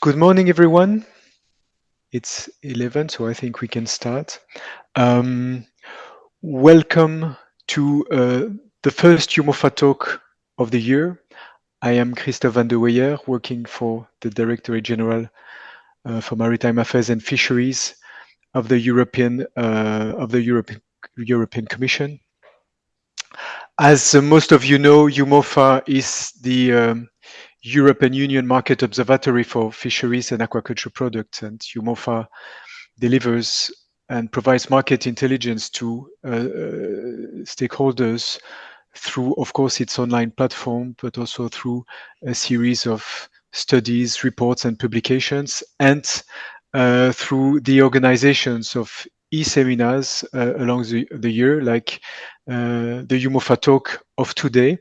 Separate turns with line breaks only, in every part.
Good morning, everyone. It's 11, so I think we can start. Welcome to the first EUMOFA Talk of the year. I am Christophe Vande, Weyer, working for the Directorate General for Maritime Affairs and Fisheries of the European Commission. As most of you know, EUMOFA is the European Union Market Observatory for Fisheries and Aquaculture Products, and EUMOFA delivers and provides market intelligence to stakeholders through, of course, its online platform, but also through a series of studies, reports, and publications, and through the organizations of e-seminars along the year, like the EUMOFA Talk of today,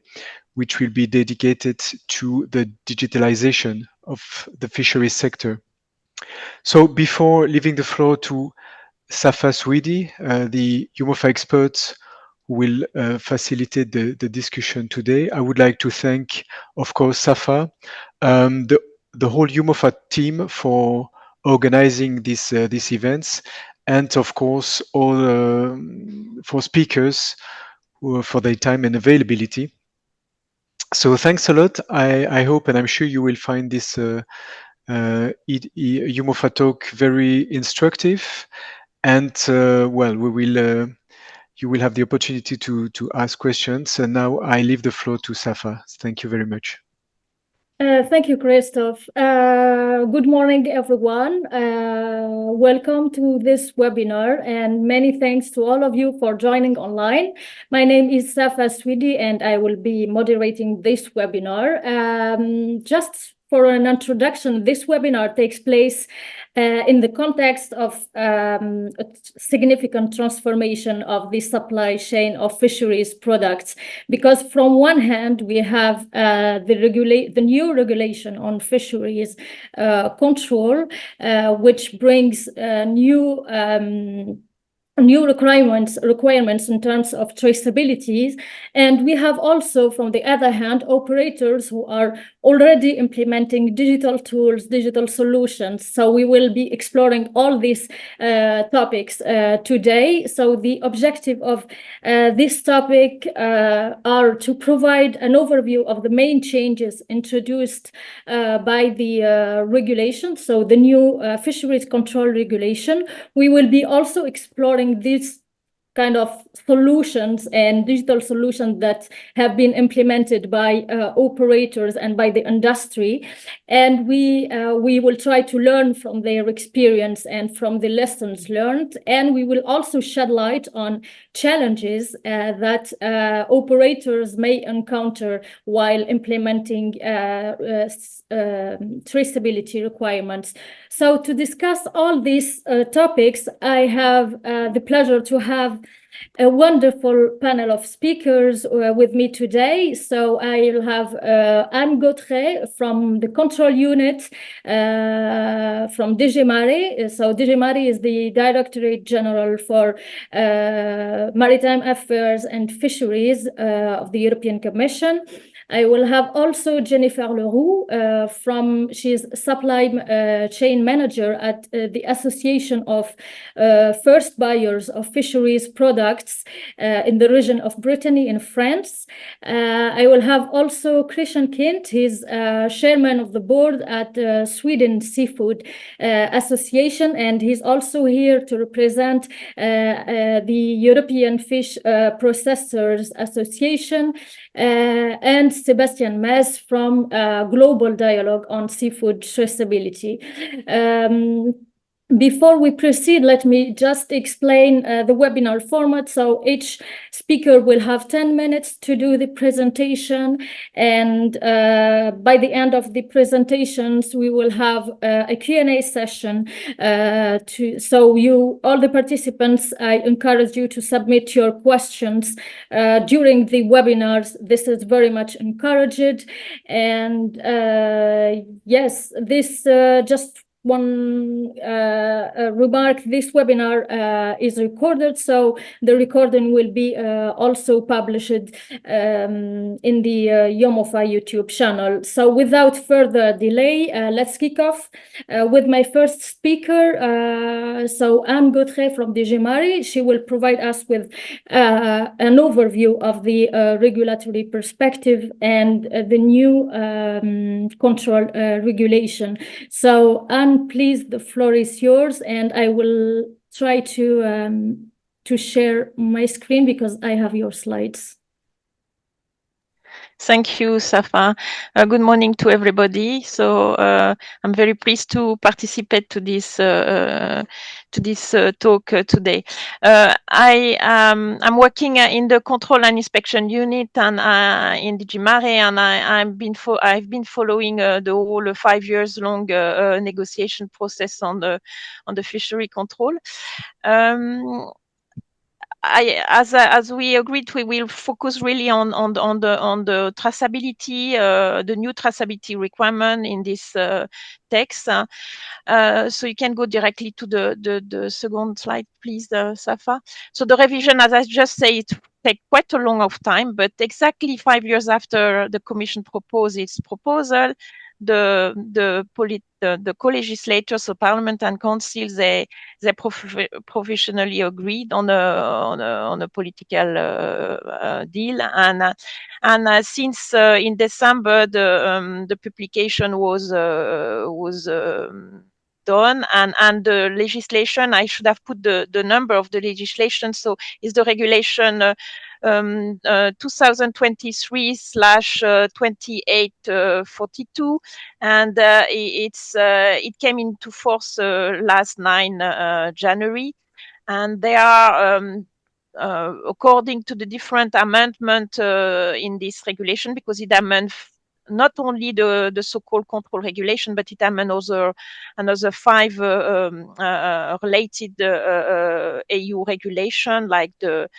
which will be dedicated to the digitalization of the fisheries sector. So before leaving the floor to Safa Souidi, the EUMOFA experts who will facilitate the discussion today, I would like to thank, of course, Safa, the whole EUMOFA team for organizing these events, and of course all for speakers for their time and availability. So thanks a lot. I hope and I'm sure you will find this EUMOFA Talk very instructive, and well, you will have the opportunity to ask questions. And now I leave the floor to Safa. Thank you very much.
Thank you, Christophe. Good morning, everyone. Welcome to this webinar, and many thanks to all of you for joining online. My name is Safa Souidi, and I will be moderating this webinar. Just for an introduction, this webinar takes place in the context of a significant transformation of the supply chain of fisheries products, because from one hand we have the new regulation on fisheries control, which brings new requirements in terms of traceability, and we have also, from the other hand, operators who are already implementing digital tools, digital solutions. So we will be exploring all these topics today. So the objective of this topic are to provide an overview of the main changes introduced by the regulation, so the new fisheries control regulation. We will be also exploring these kind of solutions and digital solutions that have been implemented by operators and by the industry, and we will try to learn from their experience and from the lessons learned, and we will also shed light on challenges that operators may encounter while implementing traceability requirements. So to discuss all these topics, I have the pleasure to have a wonderful panel of speakers with me today. So I'll have Anne Gautrais from the control unit from DG MARE. So DG MARE is the Directorate General for Maritime Affairs and Fisheries of the European Commission. I will have also Jennifer Leroux she's supply chain manager at the Association of First Buyers of Fisheries Products in the region of Brittany in France. I will have also Krishan, he's chairman of the board at Sweden Seafood Association, and he's also here to represent the European Fish Processors Association, and Sébastien Metz from Global Dialogue on Seafood Traceability. Before we proceed, let me just explain the webinar format. So each speaker will have 10 minutes to do the presentation, and by the end of the presentations, we will have a Q&A session. All the participants, I encourage you to submit your questions during the webinars. This is very much encouraged. And yes, this just one remark, this webinar is recorded, so the recording will be also published in the EUMOFA YouTube channel. So without further delay, let's kick off with my first speaker. So Anne Gautrais from MARE. She will provide us with an overview of the regulatory perspective and the new control regulation. So Anne, please, the floor is yours, and I will try to share my screen because I have your slides.
Thank you, Safa. Good morning to everybody. So I'm very pleased to participate to this talk today. I'm working in the control and inspection unit and in MARE, and I've been following the whole 5 years long negotiation process on the fishery control. As we agreed, we will focus really on the traceability, the new traceability requirement in this text. So you can go directly to the second slide, please, Safa. So the revision, as I just said, it take quite a long of time, but exactly 5 years after the Commission proposed its proposal, the co-legislators, so Parliament and Council, they provisionally agreed on a political deal, and since in December the publication was done, and the legislation, I should have put the number of the legislation, so is the regulation 2023/2842, and it came into force last 9 January, and they are according to the different amendment in this regulation, because it amends not only the so-called control regulation, but it amends another 5 related EU regulation, like the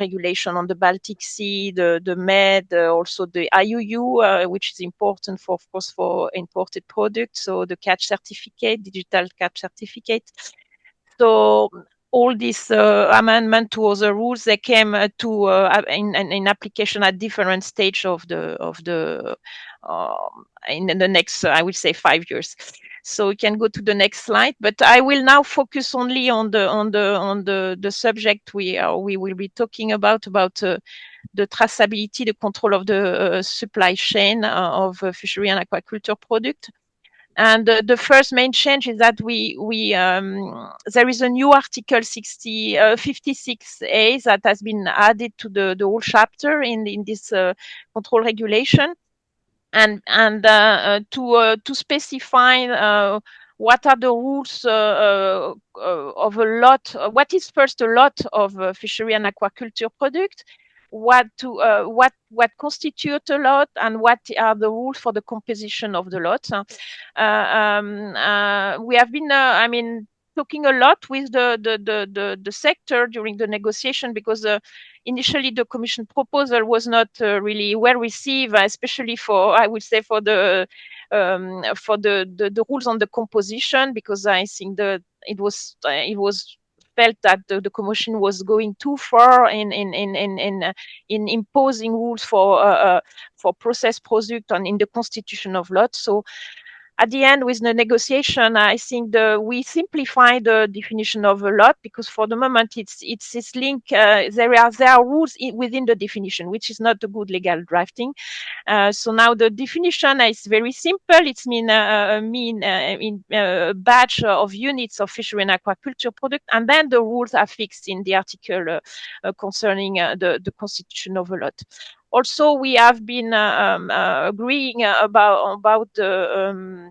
regulation on the Baltic Sea, the MED, also the IUU, which is important of course for imported products, so the catch certificate, digital catch certificate. So all this amendment to other rules, they came in application at different stage of the in the next, I would say, 5 years. So we can go to the next slide, but I will now focus only on the subject we will be talking about the traceability, the control of the supply chain of fishery and aquaculture product. And the first main change is that there is a new Article 56A that has been added to the whole chapter in this control regulation, and to specify what are the rules of a lot. What is first a lot of fishery and aquaculture product? What constitute a lot, and what are the rules for the composition of the lot? We have been, talking a lot with the sector during the negotiation, because initially the Commission proposal was not really well received, especially for, I would say, for the rules on the composition, because I think it was felt that the Commission was going too far in imposing rules for processed product and in the constitution of lots. So at the end, with the negotiation, I think we simplify the definition of a lot, because for the moment it's this link. There are rules within the definition, which is not a good legal drafting. So now the definition is very simple. It's a batch of units of fishery and aquaculture product, and then the rules are fixed in the article concerning the constitution of a lot. Also, we have been agreeing about the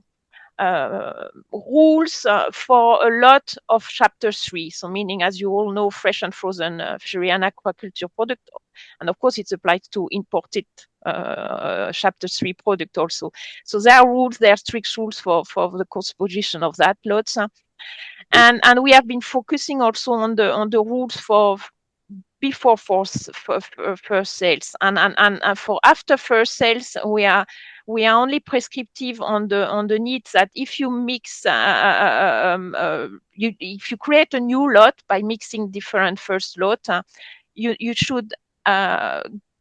rules for a lot of Chapter 3. So meaning, as you all know, fresh and frozen fishery and aquaculture product. And of course, it's applied to imported Chapter 3 product also. So there are strict rules for the composition of that lots. And we have been focusing also on the rules for before first sales, and for after first sales, we are only prescriptive on the needs that if you mix, if you create a new lot by mixing different first lot, you should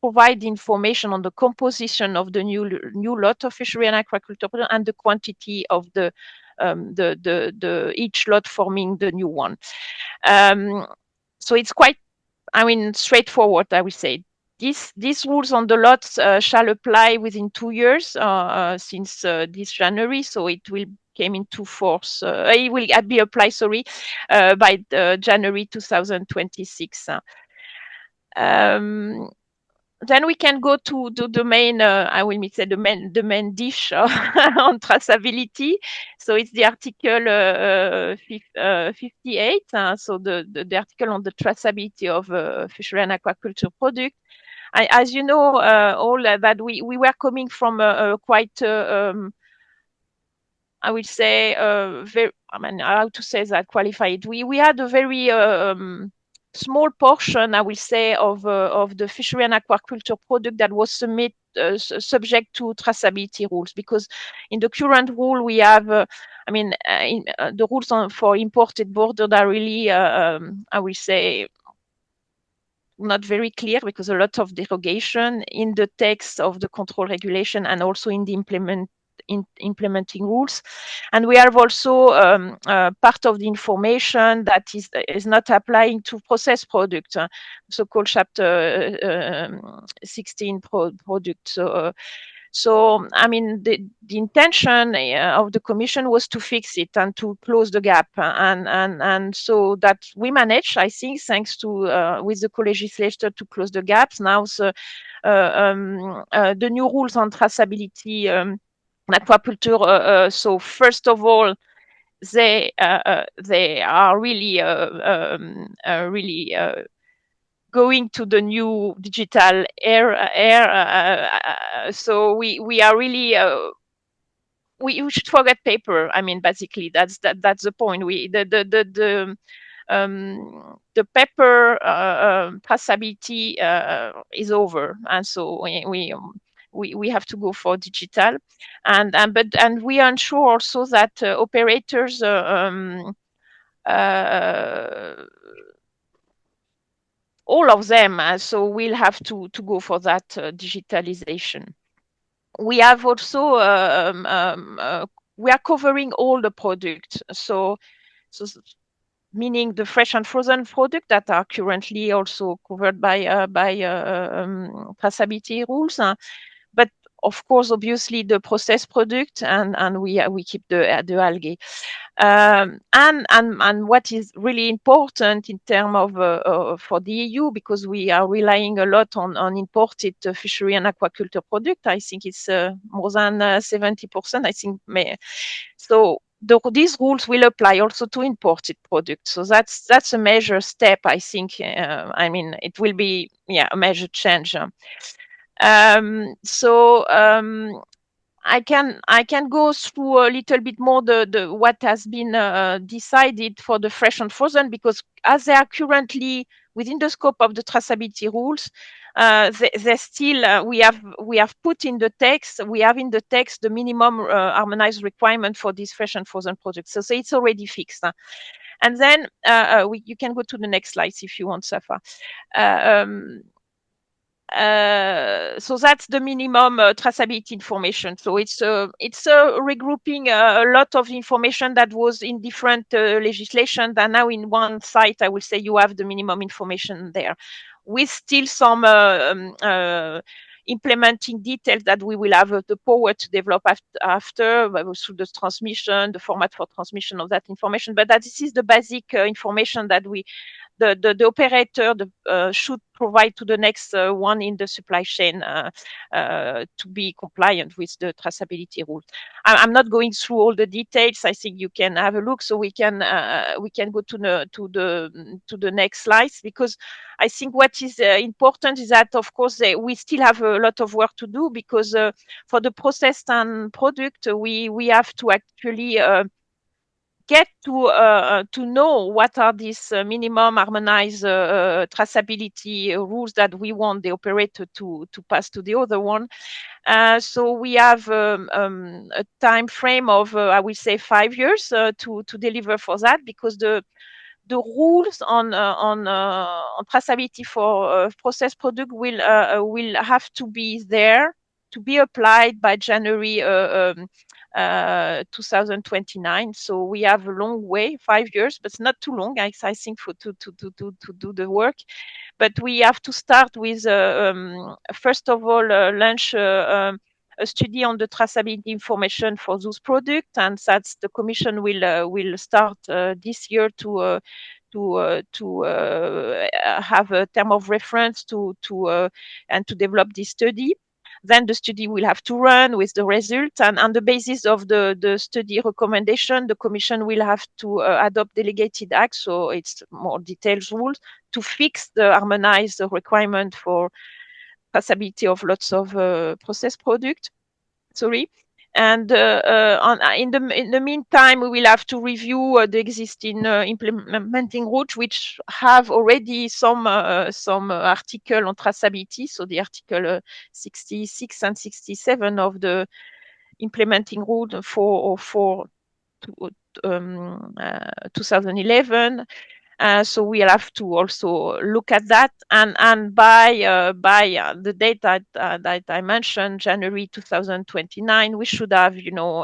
provide information on the composition of the new lot of fishery and aquaculture product and the quantity of the each lot forming the new one. So it's quite, straightforward, I would say. These rules on the lots shall apply within 2 years since this January, so it will came into force. It will be applied, by January 2026. Then we can go to the main, the main dish on traceability. So it's the article 58. So the article on the traceability of fishery and aquaculture product. As you know, all that we were coming from quite, I would say, very. How to say that? Qualified. We had a very small portion, I will say, of the fishery and aquaculture product that was subject to traceability rules, because in the current rule we have, the rules for imported border are really, I will say, not very clear, because a lot of derogation in the text of the control regulation and also in the implementing rules. And we have also part of the information that is not applying to processed product, so-called chapter 16 product. So the intention of the Commission was to fix it and to close the gap, and so that we managed, I think, thanks to with the co-legislator, to close the gaps. Now the new rules on traceability aquaculture. So first of all, they are really going to the new digital era. So we are really. We should forget paper. Basically, that's the point. The paper traceability is over, and so we have to go for digital, and we ensure also that operators all of them, so we'll have to go for that digitalization. We have also we are covering all the products, so meaning the fresh and frozen product that are currently also covered by traceability rules, but of course, obviously, the processed product, and we keep the algae. And what is really important in terms of for the EU, because we are relying a lot on imported fishery and aquaculture product. I think it's more than 70%. I think. So these rules will apply also to imported products. So that's a major step, I think. It will be a major change. I can go through a little bit more the what has been decided for the fresh and frozen, because as they are currently within the scope of the traceability rules, they still we have put in the text. We have in the text the minimum harmonized requirement for these fresh and frozen products. So it's already fixed. And then you can go to the next slides if you want, Safa. So that's the minimum traceability information. So it's regrouping a lot of information that was in different legislation, that now in one site, I will say, you have the minimum information there, with still some implementing details that we will have the power to develop after through the transmission, the format for transmission of that information. But that this is the basic information that the operator should provide to the next one in the supply chain to be compliant with the traceability rules. I'm not going through all the details. I think you can have a look, so we can go to the next slides, because I think what is important is that, of course, we still have a lot of work to do, because for the processed and product, we have to actually get to know what are these minimum harmonized traceability rules that we want the operator to pass to the other one. So we have a time frame of, I will say, 5 years to deliver for that, because the rules on traceability for processed product will have to be there to be applied by January 2029. So we have a long way, 5 years, but it's not too long, I think, for to do the work. But we have to start with first of all launch a study on the traceability information for those products, and that's the Commission will start this year to have a term of reference and to develop this study. Then the study will have to run with the result, and on the basis of the study recommendation, the Commission will have to adopt delegated acts, so it's more detailed rules to fix the harmonized requirement for traceability of lots of processed product. And in the meantime, we will have to review the existing implementing rules, which have already some article on traceability. So the article 66 and 67 of the implementing rule for 2011. So we'll have to also look at that, and by the date that I mentioned, January 2029, we should have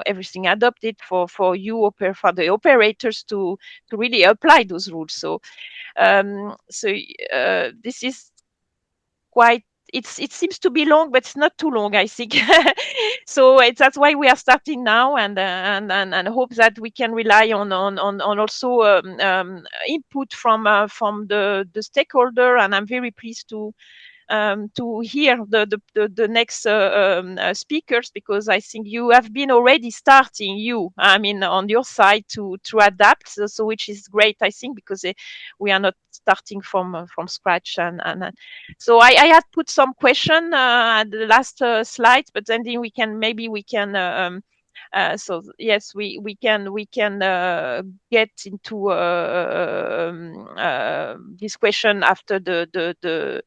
everything adopted for the operators to really apply those rules. So this is quite. It seems to be long, but it's not too long, I think. So that's why we are starting now, and hope that we can rely on also input from the stakeholder. And I'm very pleased to hear the next speakers, because I think you have been already starting, on your side to adapt, so which is great, I think, because we are not starting from scratch. And so I had put some question at the last slide, but then we can so yes, we can get into this question after the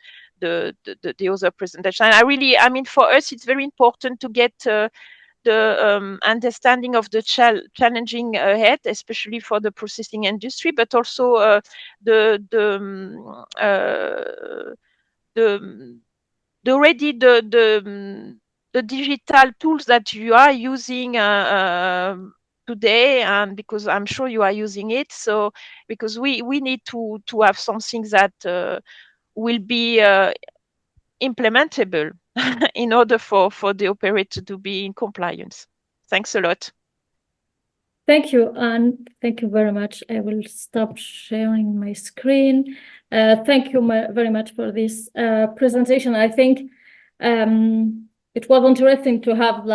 other presentation. And for us, it's very important to get the understanding of the challenging ahead, especially for the processing industry, but also the digital tools that you are using today, and because I'm sure you are using it. So because we need to have something that will be implementable in order for the operator to be in compliance. Thanks a lot.
Thank you, Anne. Thank you very much. I will stop sharing my screen. Thank you very much for this presentation. I think it was interesting to have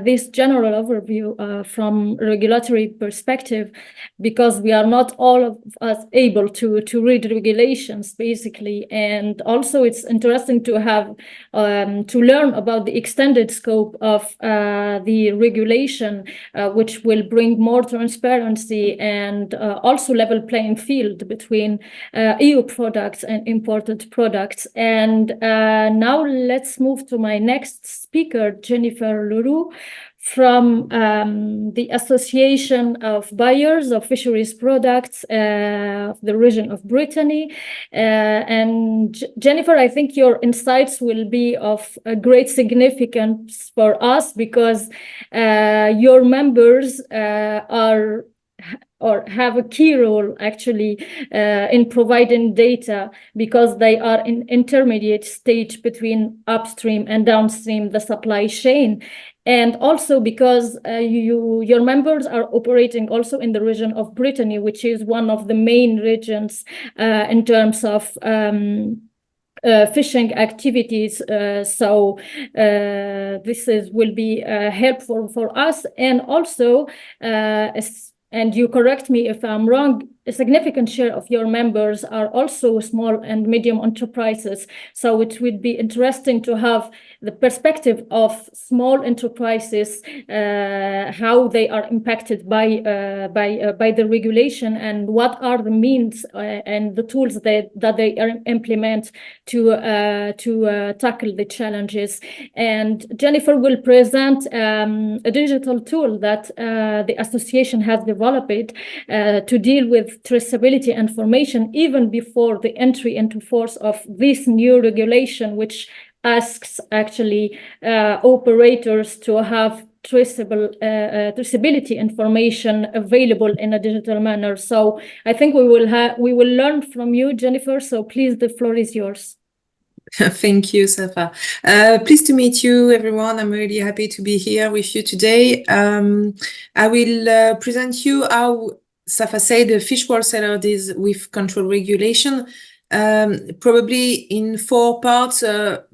this general overview from regulatory perspective, because we are not all of us able to read regulations, basically. And also it's interesting to have to learn about the extended scope of the regulation, which will bring more transparency and also level playing field between EU products and imported products. And now let's move to my next speaker, Jennifer Leroux, from the Association of Buyers of Fisheries Products of the region of Brittany. And Jennifer, I think your insights will be of a great significance for us, because your members are or have a key role actually in providing data, because they are in intermediate stage between upstream and downstream the supply chain. And also because your members are operating also in the region of Brittany, which is one of the main regions in terms of fishing activities. So this will be helpful for us. And also, and you correct me if I'm wrong, a significant share of your members are also small and medium enterprises. So it would be interesting to have the perspective of small enterprises, how they are impacted by the regulation, and what are the means and the tools that they implement to tackle the challenges. And Jennifer will present a digital tool that the association has developed to deal with traceability information even before the entry into force of this new regulation, which asks actually operators to have traceability information available in a digital manner. So I think we will learn from you, Jennifer. So please, the floor is yours.
Thank you, Safa. Pleased to meet you, everyone. I'm really happy to be here with you today. I will present you how Safa said the fish wholesaler deals with control regulation, probably in 4 parts.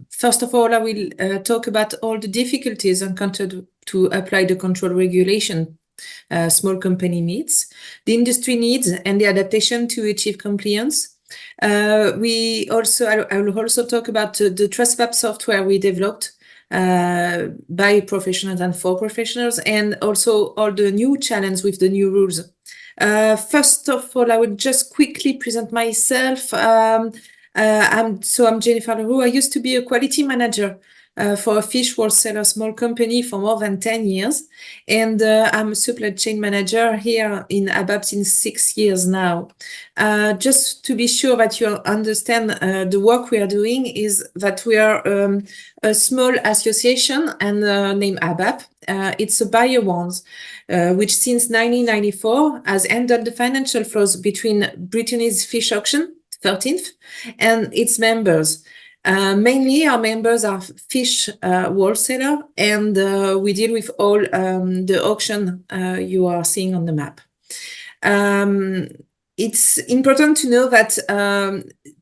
First of all, I will talk about all the difficulties encountered to apply the control regulation small company needs, the industry needs, and the adaptation to achieve compliance. I will also talk about the Traceability software we developed by professionals and for professionals, and also all the new challenges with the new rules. First of all, I will just quickly present myself. I'm Jennifer Leroux. I used to be a quality manager for a fish wholesaler small company for more than 10 years. And I'm a supply chain manager here in ABAP since 6 years now. Just to be sure that you understand the work we are doing is that we are a small association and named ABAP. It's a buyer ones, which since 1994 has handled the financial flows between Brittany's fish auction, 13th, and its members. Mainly our members are fish wholesaler, and we deal with all the auction you are seeing on the map. It's important to know that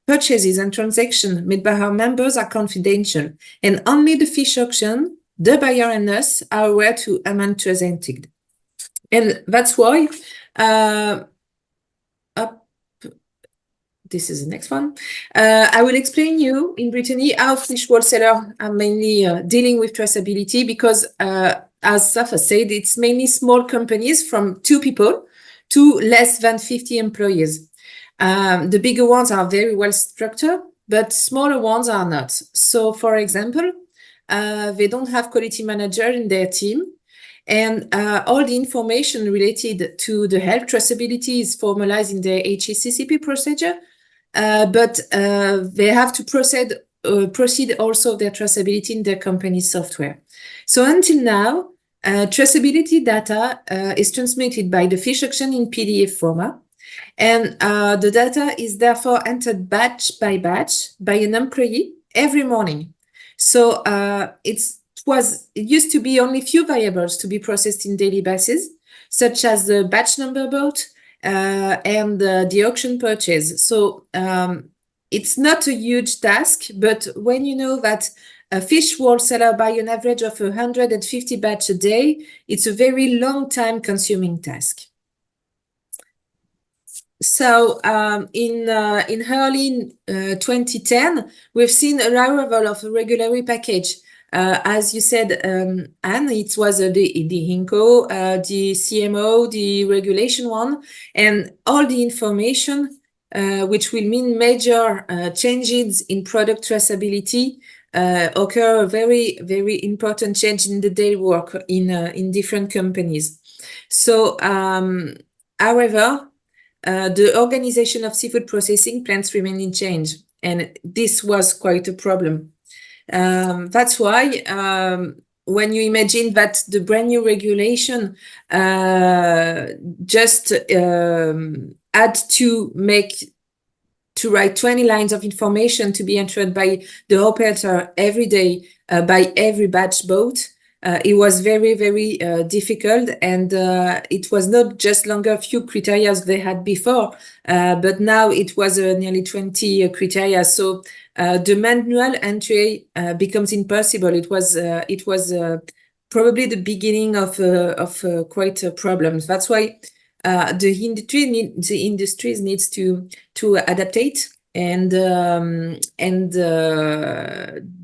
purchases and transactions made by our members are confidential, and only the fish auction, the buyer and us are aware to amend presented. And that's why this is the next one. I will explain you in Brittany how fish wholesalers are mainly dealing with traceability, because as Safa said, it's mainly small companies from 2 people to less than 50 employees. The bigger ones are very well structured, but smaller ones are not. So for example, they don't have quality manager in their team, and all the information related to the health traceability is formalized in the HACCP procedure. But they have to proceed also their traceability in their company's software. So until now, traceability data is transmitted by the fish auction in PDF format, and the data is therefore entered batch by batch by an employee every morning. So it used to be only few variables to be processed in daily basis, such as the batch number bought, and the auction purchase. So it's not a huge task, but when you know that a fish wholesaler buy an average of 150 batch a day, it's a very long time consuming task. So in early 2010, we've seen a arrival of a regulatory package. As you said, Anne, it was the HINCO, the CMO, the regulation one, and all the information, which will mean major changes in product traceability, occur a very, very important change in the daily work in different companies. So, however, the organization of seafood processing plants remain in change, and this was quite a problem. That's why when you imagine that the brand new regulation just had to write 20 lines of information to be entered by the operator every day by every batch boat, it was very, very difficult, and it was not just longer a few criteria they had before, but now it was nearly 20 criteria. So the manual entry becomes impossible. It was probably the beginning of quite a problem. That's why the industries needs to adaptate, and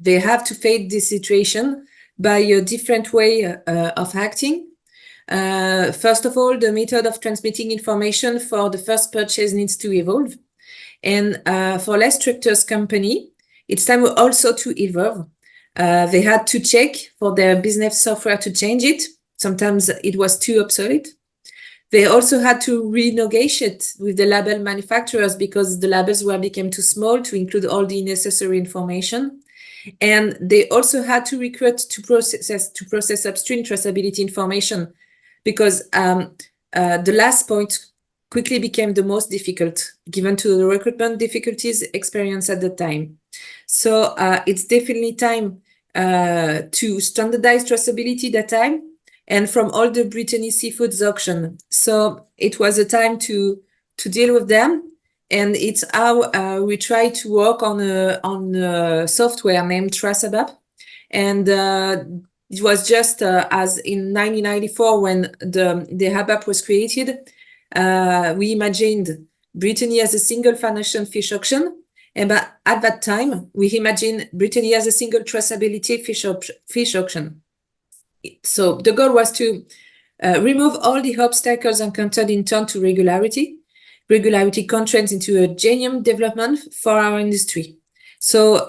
they have to face this situation by a different way of acting. First of all, the method of transmitting information for the first purchase needs to evolve. And for less structured company, it's time also to evolve. They had to check for their business software to change it. Sometimes it was too obsolete. They also had to renegotiate with the label manufacturers because the labels became too small to include all the necessary information. And they also had to recruit to process upstream traceability information, because the last point quickly became the most difficult, given to the recruitment difficulties experienced at the time. So it's definitely time to standardize traceability data, and from all the Brittany seafoods auction. So it was a time to deal with them, and it's how we try to work on a software named Traceability. And it was just as in 1994 when the ABAP was created, we imagined Brittany as a single financial fish auction. And at that time, we imagined Brittany as a single traceability fish auction. So the goal was to remove all the obstacles encountered in turn to regularity constraints into a genuine development for our industry. So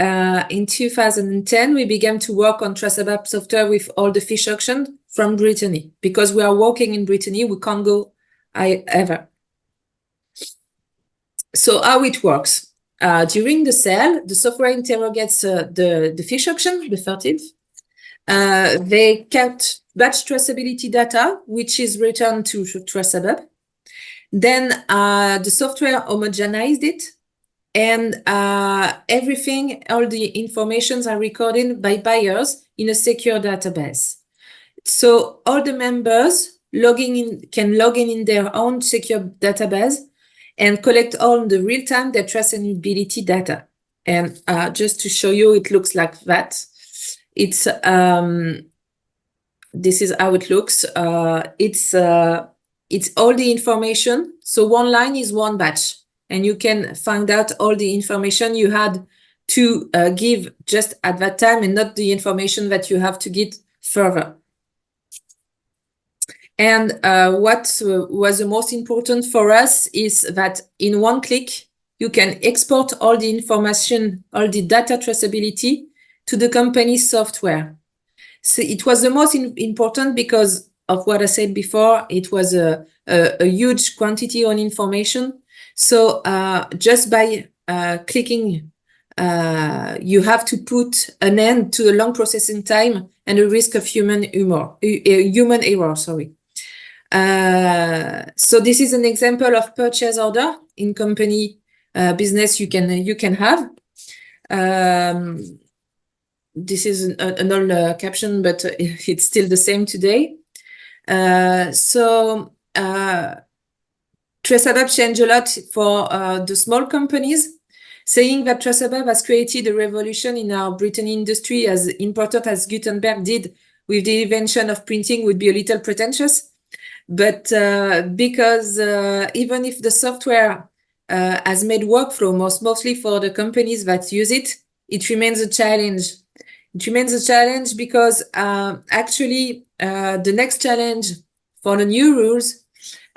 in 2010, we began to work on Traceability software with all the fish auction from Brittany. Because we are working in Brittany, we can't go ever. So how it works? During the sale, the software interrogates the fish auction, the 30th. They kept batch traceability data, which is returned to Traceability. Then the software homogenized it, and everything, all the informations are recorded by buyers in a secure database. So all the members can log in their own secure database and collect all the real-time their traceability data. And just to show you, it looks like that. It's this is how it looks. It's all the information. So one line is one batch, and you can find out all the information you had to give just at that time, and not the information that you have to get further. And what was the most important for us is that in one click, you can export all the information, all the data traceability to the company's software. So it was the most important because of what I said before. It was a huge quantity on information. So just by clicking, you have to put an end to the long processing time and the risk of human error. Sorry. So this is an example of purchase order in company business you can have. This is an old caption, but it's still the same today. So Traceability changed a lot for the small companies, saying that Traceability has created a revolution in our Brittany industry, as important as Gutenberg did with the invention of printing would be a little pretentious. But because even if the software has made workflow mostly for the companies that use it, it remains a challenge. It remains a challenge because actually the next challenge for the new rules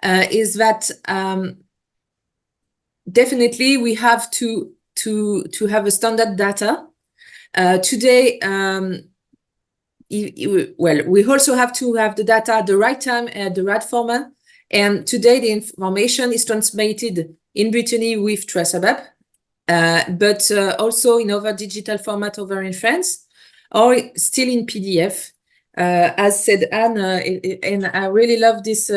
is that definitely we have to have a standard data. Today, we also have to have the data at the right time, at the right format. And today the information is transmitted in Brittany with Traceability, but also in other digital format over in France, or still in PDF. As said Anne, and I really love this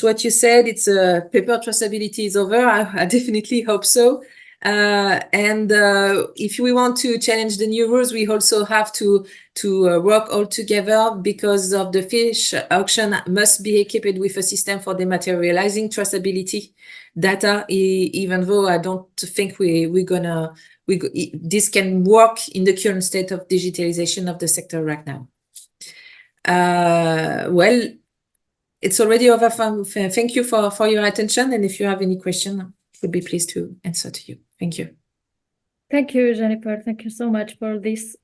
what you said, it's paper traceability is over. I definitely hope so. And if we want to challenge the new rules, we also have to work all together, because of the fish auction must be equipped with a system for dematerializing traceability data, even though I don't think this can work in the current state of digitalization of the sector right now. Well, it's already over. Thank you for your attention. And if you have any question, we'd be pleased to answer to you. Thank you.
Thank you, Jennifer. Thank you so much for this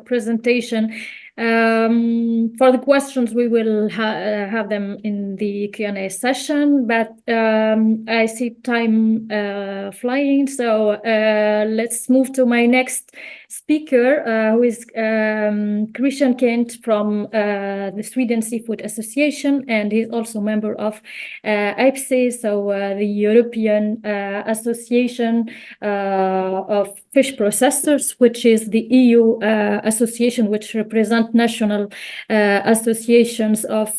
presentation. For the questions, we will have them in the Q&A session, but I see time flying, so let's move to my next speaker, who is Krishan from the Sweden Seafood Association, and he's also a member of EPSI, so the European Association of Fish Processors, which is the EU association which represents national associations of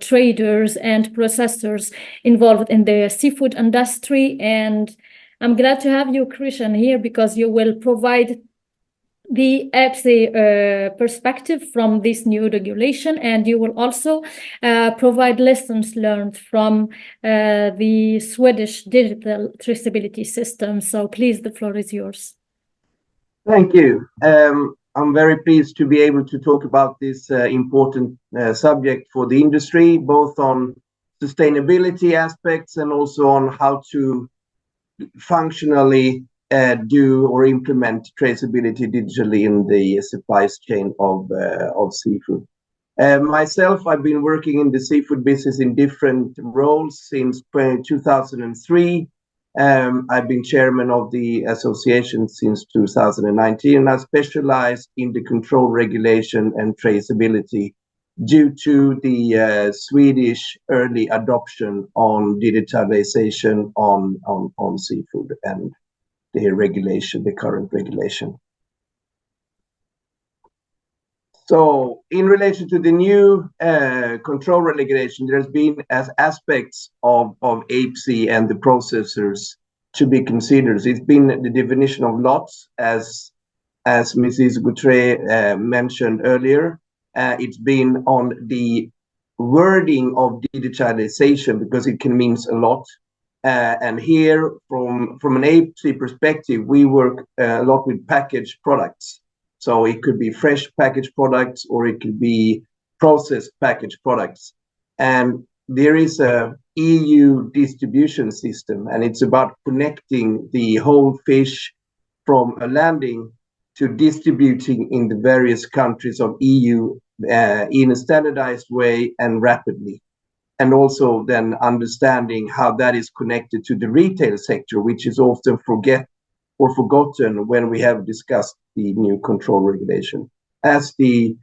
traders and processors involved in the seafood industry. And I'm glad to have you, Krishan, here because you will provide the EPSI perspective from this new regulation, and you will also provide lessons learned from the Swedish digital traceability system. So please, the floor is yours.
Thank you. I'm very pleased to be able to talk about this important subject for the industry, both on sustainability aspects and also on how to functionally do or implement traceability digitally in the supply chain of seafood. Myself, I've been working in the seafood business in different roles since 2003. I've been chairman of the association since 2019, and I specialized in the control regulation and traceability due to the Swedish early adoption on digitalisation on seafood and the regulation, the current regulation. So in relation to the new control regulation, there's been aspects of EPSI and the processors to be considered. It's been the definition of lots, as Mrs. Gautrais mentioned earlier. It's been on the wording of digitalisation because it can mean a lot. And here, from an EPSI perspective, we work a lot with packaged products. So it could be fresh packaged products or it could be processed packaged products. And there is a EU distribution system, and it's about connecting the whole fish from a landing to distributing in the various countries of EU in a standardized way and rapidly. And also then understanding how that is connected to the retail sector, which is often forgotten when we have discussed the new control regulation, as the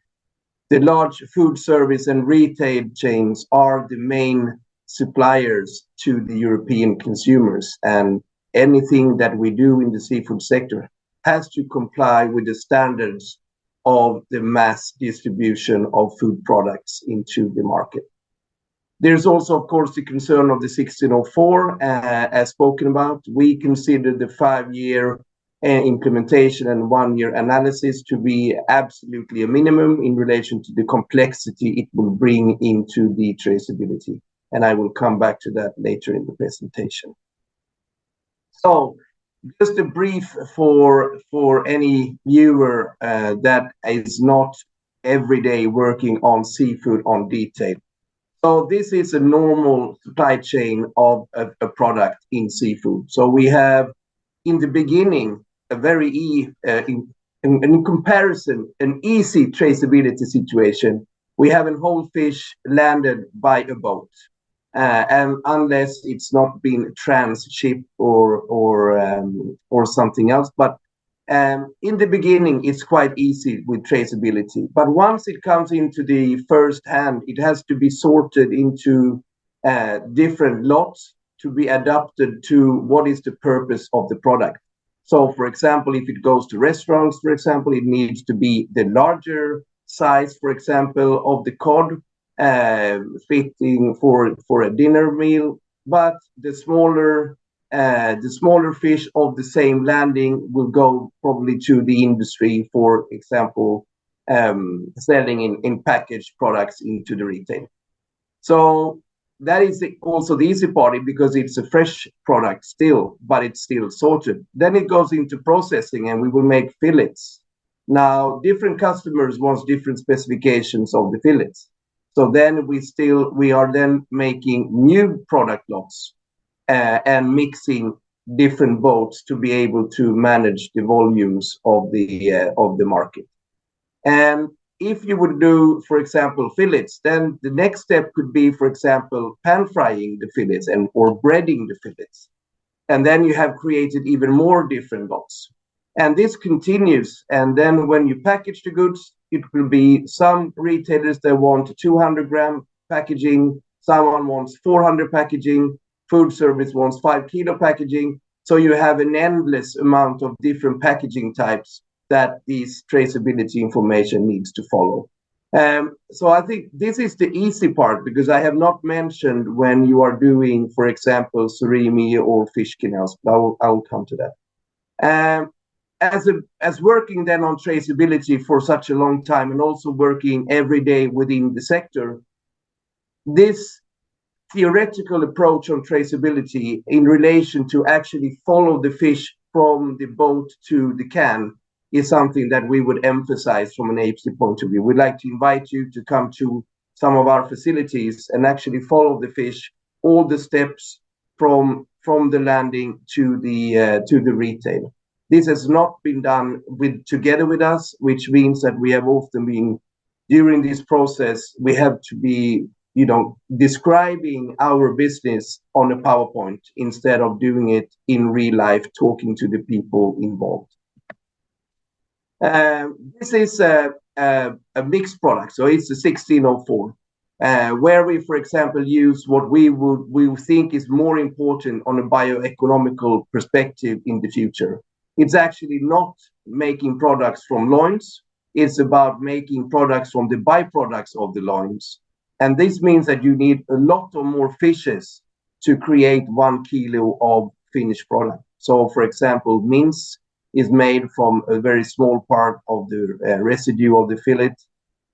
large food service and retail chains are the main suppliers to the European consumers, and anything that we do in the seafood sector has to comply with the standards of the mass distribution of food products into the market. There's also, of course, the concern of the 1604, as spoken about. We consider the 5-year implementation and 1-year analysis to be absolutely a minimum in relation to the complexity it will bring into the traceability. And I will come back to that later in the presentation. So just a brief for any viewer that is not every day working on seafood on detail. So this is a normal supply chain of a product in seafood. So we have, in the beginning, a very in comparison, an easy traceability situation. We have a whole fish landed by a boat, and unless it's not been transshipped or something else. But in the beginning, it's quite easy with traceability. But once it comes into the first hand, it has to be sorted into different lots to be adapted to what is the purpose of the product. So, for example, if it goes to restaurants, for example, it needs to be the larger size, for example, of the cod, fitting for a dinner meal. But the smaller fish of the same landing will go probably to the industry, for example, selling in packaged products into the retail. So that is also the easy part because it's a fresh product still, but it's still sorted. Then it goes into processing and we will make fillets. Now, different customers want different specifications of the fillets. So then we are then making new product lots and mixing different boats to be able to manage the volumes of the market. And if you would do, for example, fillets, then the next step could be, for example, pan frying the fillets or breading the fillets. And then you have created even more different lots. And this continues. And then when you package the goods, it will be some retailers that want 200-gram packaging, someone wants 400 packaging, food service wants 5-kilo packaging. So you have an endless amount of different packaging types that this traceability information needs to follow. So I think this is the easy part, because I have not mentioned when you are doing, for example, surimi or fish canals. I will come to that. As working then on traceability for such a long time, and also working every day within the sector, this theoretical approach on traceability in relation to actually follow the fish from the boat to the can is something that we would emphasize from an APC point of view. We'd like to invite you to come to some of our facilities and actually follow the fish, all the steps from the landing to the retail. This has not been done together with us, which means that we have often been, during this process, we have to be, describing our business on a PowerPoint instead of doing it in real life, talking to the people involved. This is a mixed product, so it's a 1604, where we, for example, use what we think is more important on a bioeconomical perspective in the future. It's actually not making products from loins. It's about making products from the byproducts of the loins. And this means that you need a lot of more fishes to create 1 kilo of finished product. So, for example, mince is made from a very small part of the residue of the fillet.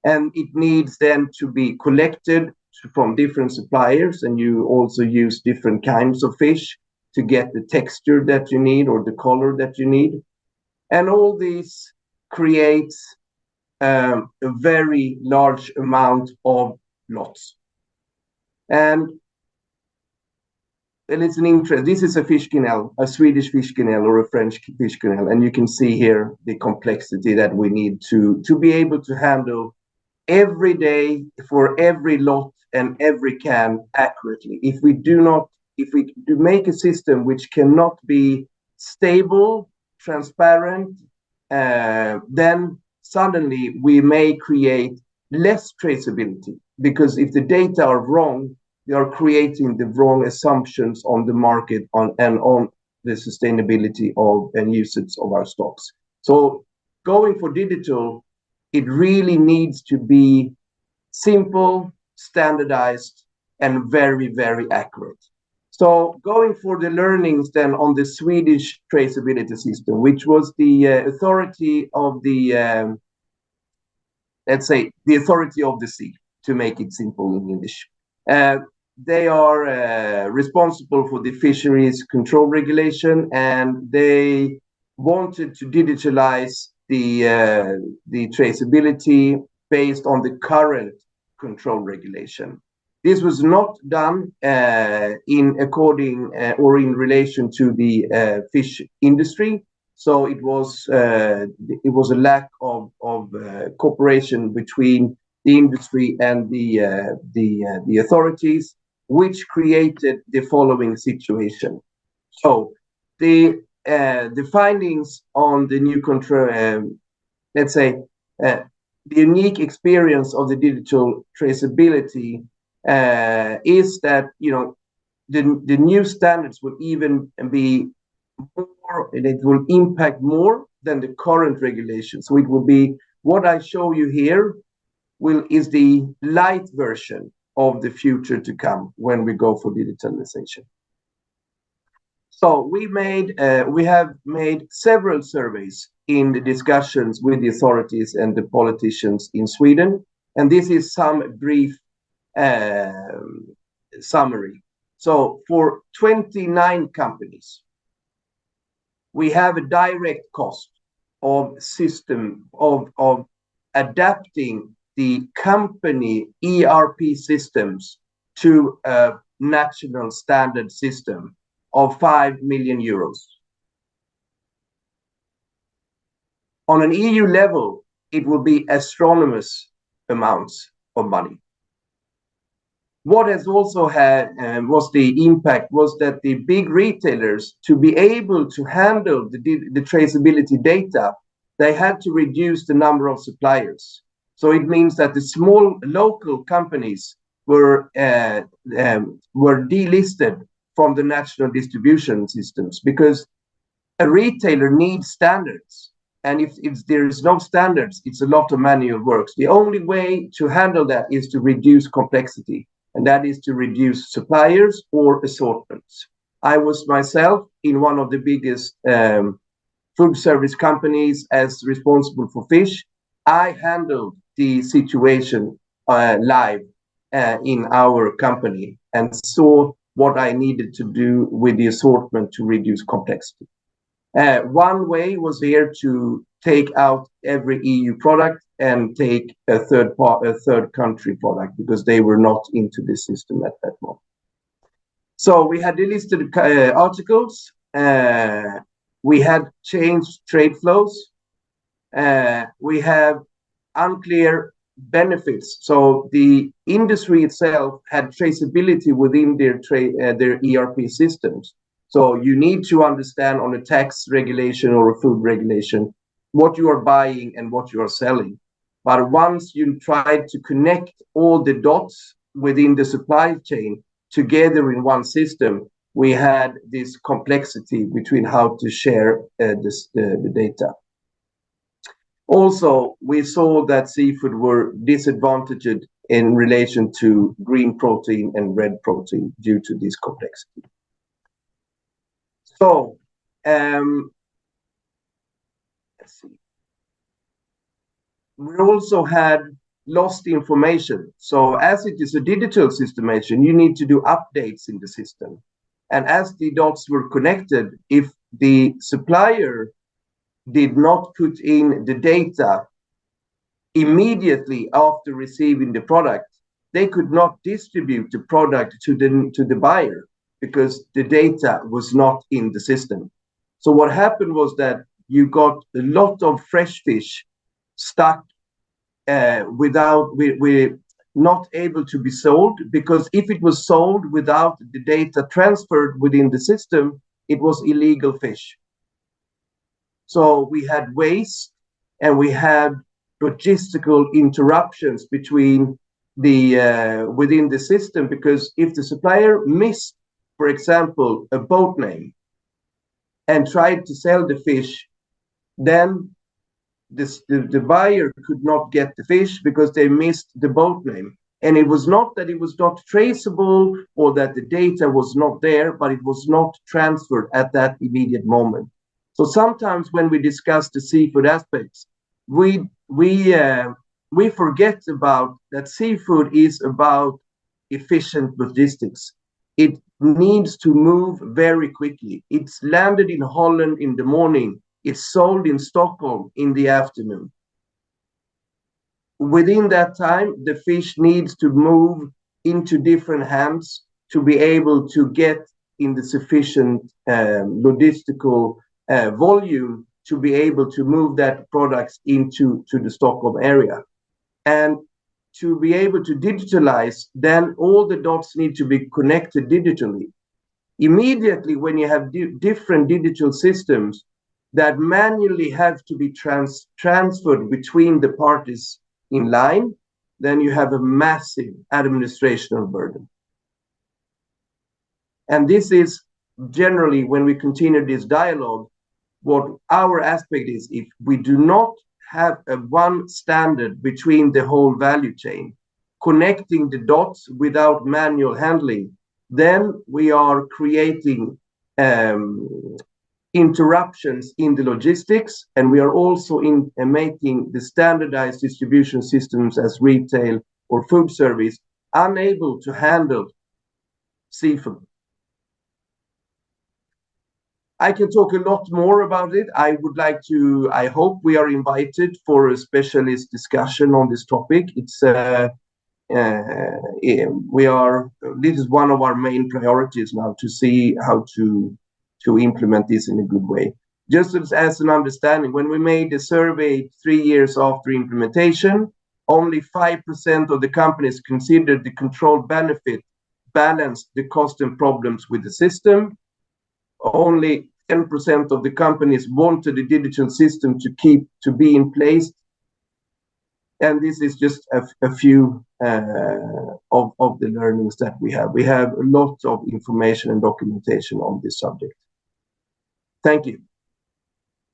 And it needs then to be collected from different suppliers. And you also use different kinds of fish to get the texture that you need or the color that you need. And all this creates a very large amount of lots. And it's an interest. This is a fish canal, a Swedish fish canal or a French fish canal. And you can see here the complexity that we need to be able to handle every day for every lot and every can accurately. If we do make a system which cannot be stable, transparent, then suddenly we may create less traceability, because if the data are wrong, they are creating the wrong assumptions on the market and on the sustainability of and usage of our stocks. So going for digital, it really needs to be simple, standardized, and very, very accurate. So going for the learnings then on the Swedish traceability system, which was the authority of the, let's say, the authority of the sea, to make it simple in English. They are responsible for the fisheries control regulation, and they wanted to digitalize the traceability based on the current control regulation. This was not done in relation to the fish industry. So it was a lack of cooperation between the industry and the authorities, which created the following situation. So the findings on the new control, let's say, the unique experience of the digital traceability is that the new standards will even be more, and it will impact more than the current regulations. So it will be what I show you here is the light version of the future to come when we go for digitalization. So we have made several surveys in the discussions with the authorities and the politicians in Sweden, and this is some brief summary. So for 29 companies, we have a direct cost of adapting the company ERP systems to a national standard system of 5 million euros. On an EU level, it will be astronomous amounts of money. What has also had was the impact was that the big retailers, to be able to handle the traceability data, they had to reduce the number of suppliers. So it means that the small local companies were delisted from the national distribution systems, because a retailer needs standards. And if there is no standards, it's a lot of manual work. The only way to handle that is to reduce complexity, and that is to reduce suppliers or assortments. I was myself in one of the biggest food service companies as responsible for fish. I handled the situation live in our company and saw what I needed to do with the assortment to reduce complexity. One way was here to take out every EU product and take a third country product, because they were not into the system at that moment. So we had delisted articles. We had changed trade flows. We have unclear benefits. So the industry itself had traceability within their ERP systems. So you need to understand on a tax regulation or a food regulation what you are buying and what you are selling. But once you try to connect all the dots within the supply chain together in one system, we had this complexity between how to share the data. Also, we saw that seafood were disadvantaged in relation to green protein and red protein due to this complexity. So, let's see. We also had lost information. So as it is a digital systemation, you need to do updates in the system. And as the dots were connected, if the supplier did not put in the data immediately after receiving the product, they could not distribute the product to the buyer, because the data was not in the system. So what happened was that you got a lot of fresh fish stuck not able to be sold, because if it was sold without the data transferred within the system, it was illegal fish. So we had waste and we had logistical interruptions between within the system, because if the supplier missed, for example, a boat name and tried to sell the fish, then the buyer could not get the fish because they missed the boat name. And it was not that it was not traceable or that the data was not there, but it was not transferred at that immediate moment. So sometimes when we discuss the seafood aspects, we forget about that seafood is about efficient logistics. It needs to move very quickly. It's landed in Holland in the morning. It's sold in Stockholm in the afternoon. Within that time, the fish needs to move into different hands to be able to get in the sufficient logistical volume to be able to move that products into the Stockholm area. And to be able to digitalize, then all the dots need to be connected digitally. Immediately, when you have different digital systems that manually have to be transferred between the parties in line, then you have a massive administrative burden. And this is generally, when we continue this dialogue, what our aspect is. If we do not have a one standard between the whole value chain, connecting the dots without manual handling, then we are creating interruptions in the logistics, and we are also making the standardized distribution systems as retail or food service unable to handle seafood. I can talk a lot more about it. I hope we are invited for a specialist discussion on this topic. This is one of our main priorities now, to see how to implement this in a good way. Just as an understanding, when we made the survey 3 years after implementation, only 5% of the companies considered the control benefit balanced the cost and problems with the system. Only 10% of the companies wanted the digital system to be in place. And this is just a few of the learnings that we have. We have a lot of information and documentation on this subject. Thank you.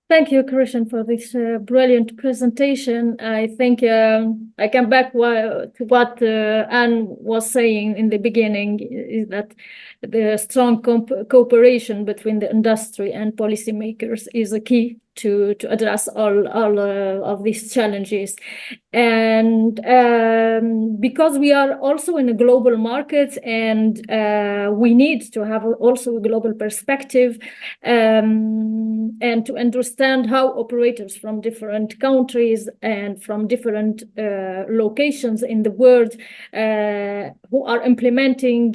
Thank you, Krishan, for this brilliant presentation. I think I come back to what Anne was saying in the beginning, is that the strong cooperation between the industry and policymakers is a key to address all of these challenges. And because we are also in a global market, and we need to have also a global perspective, and to understand how operators from different countries and from different locations in the world who are implementing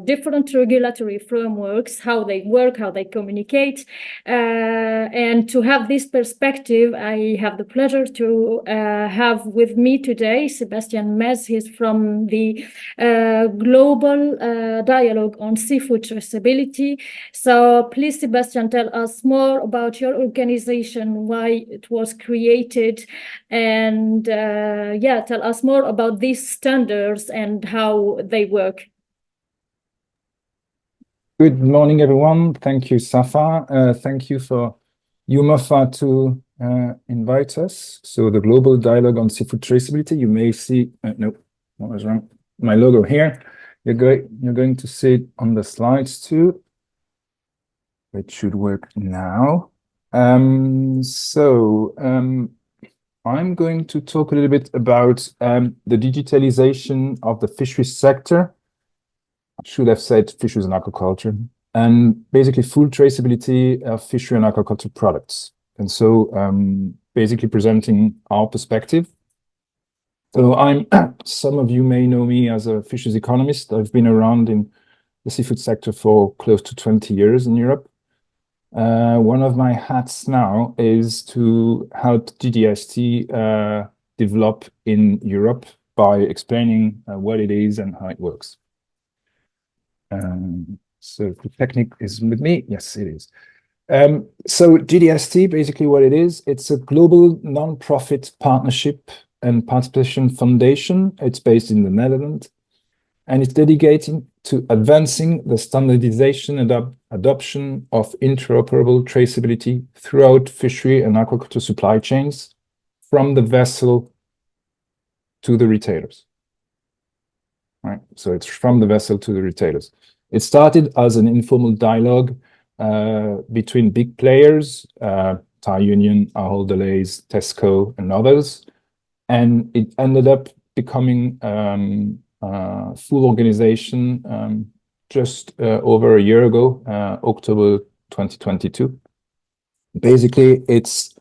different regulatory frameworks, how they work, how they communicate, and to have this perspective, I have the pleasure to have with me today Sébastien Metz. He's from the Global Dialogue on Seafood Traceability. So please, Sébastien, tell us more about your organization, why it was created, and tell us more about these standards and how they work.
Good morning, everyone. Thank you, Safa. Thank you for EUMOFA to invite us. So the Global Dialogue on Seafood Traceability, you may see, no, what was wrong? My logo here. You're going to see it on the slides too. It should work now. I'm going to talk a little bit about the digitalization of the fisheries sector. I should have said fisheries and aquaculture, and basically full traceability of fishery and aquaculture products. And so basically presenting our perspective. So some of you may know me as a fisheries economist. I've been around in the seafood sector for close to 20 years in Europe. One of my hats now is to help GDST develop in Europe by explaining what it is and how it works. So the technique is with me. Yes, it is. So GDST, basically what it is, it's a global non-profit partnership and participation foundation. It's based in the Netherlands, and it's dedicated to advancing the standardization and adoption of interoperable traceability throughout fishery and aquaculture supply chains, from the vessel to the retailers. Right, so it's from the vessel to the retailers. It started as an informal dialogue between big players, Thai Union, Ahold Delhaize, Tesco, and others, and it ended up becoming a full organization just over a year ago, October 2022. Basically, its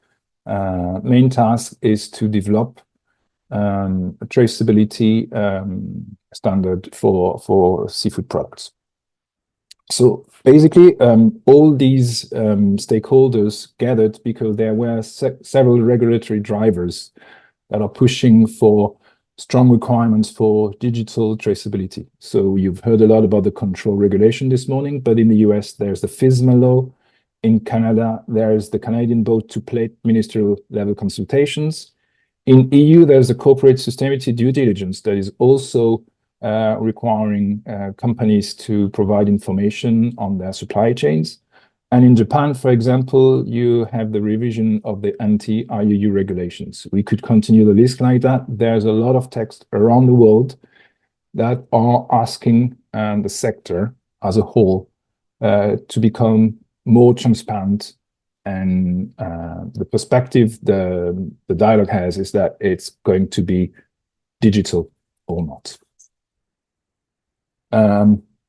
main task is to develop a traceability standard for seafood products. So basically, all these stakeholders gathered because there were several regulatory drivers that are pushing for strong requirements for digital traceability. So you've heard a lot about the control regulation this morning, but in the US, there's the FSMA law. In Canada, there's the Canadian boat-to-plate ministerial level consultations. In EU, there's a corporate sustainability due diligence that is also requiring companies to provide information on their supply chains. And in Japan, for example, you have the revision of the anti-IUU regulations. We could continue the list like that. There's a lot of text around the world that are asking the sector as a whole to become more transparent. And the perspective the dialogue has is that it's going to be digital or not.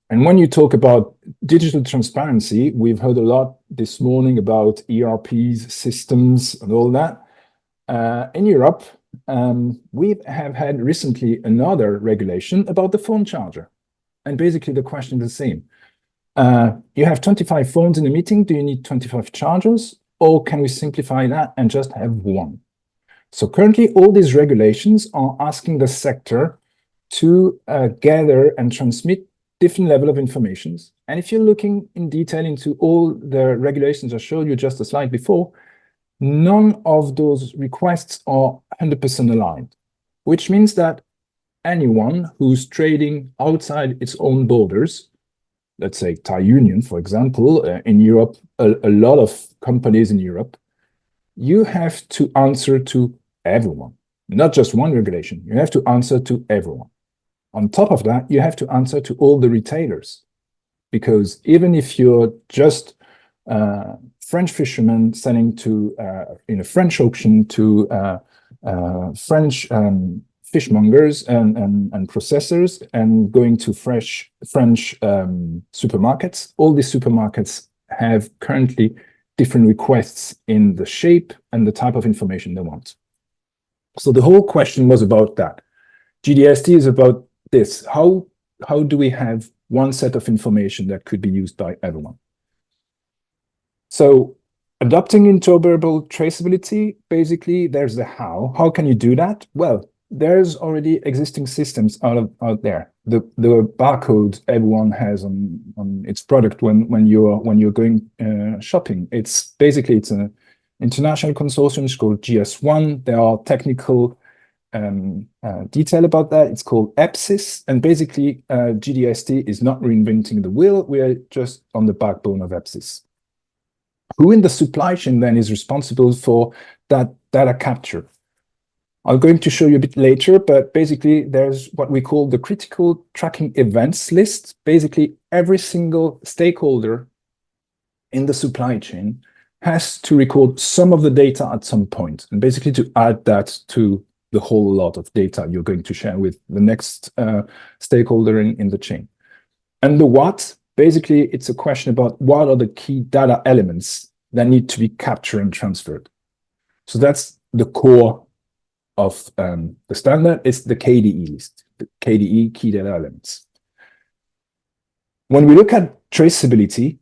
And when you talk about digital transparency, we've heard a lot this morning about ERPs, systems, and all that. In Europe, we have had recently another regulation about the phone charger. And basically the question is the same. You have 25 phones in a meeting, do you need 25 chargers? Or can we simplify that and just have one? So currently all these regulations are asking the sector to gather and transmit different level of informations. And if you're looking in detail into all the regulations I showed you just a slide before, none of those requests are 100% aligned, which means that anyone who's trading outside its own borders, let's say Thai Union, for example, in Europe, a lot of companies in Europe, you have to answer to everyone, not just one regulation. You have to answer to everyone. On top of that, you have to answer to all the retailers, because even if you're just French fishermen selling to in a French auction to French fishmongers and processors and going to French supermarkets, all these supermarkets have currently different requests in the shape and the type of information they want. So the whole question was about that. GDST is about this. How do we have one set of information that could be used by everyone? So adopting interoperable traceability, basically there's the how. How can you do that? Well, there's already existing systems out there. The barcode everyone has on its product when you're going shopping. It's an international consortium. It's called GS1. There are technical detail about that. It's called EPSIS, and basically GDST is not reinventing the wheel. We are just on the backbone of EPSIS. Who in the supply chain then is responsible for that data capture? I'm going to show you a bit later, but basically there's what we call the critical tracking events list. Basically every single stakeholder in the supply chain has to record some of the data at some point, and basically to add that to the whole lot of data you're going to share with the next stakeholder in the chain. And the what, basically it's a question about what are the key data elements that need to be captured and transferred. So that's the core of the standard. It's the KDE list, the KDE, key data elements. When we look at traceability,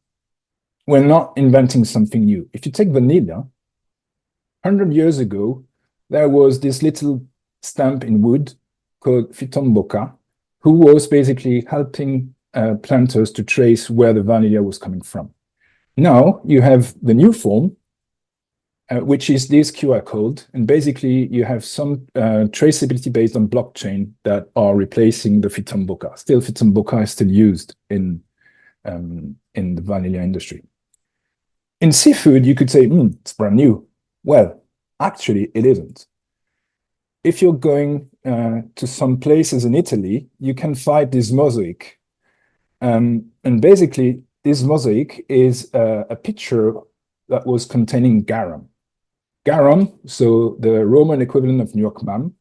we're not inventing something new. If you take vanilla, 100 years ago, there was this little stamp in wood called Fitomboka, who was basically helping planters to trace where the vanilla was coming from. Now you have the new form, which is this QR code, and basically you have some traceability based on blockchain that are replacing the Fitomboka. Still, Fitomboka is still used in the vanilla industry. In seafood, you could say, it's brand new. Well, actually, it isn't. If you're going to some places in Italy, you can find this mosaic. And basically, this mosaic is a picture that was containing garum. Garum, so the Roman equivalent of New York Mam,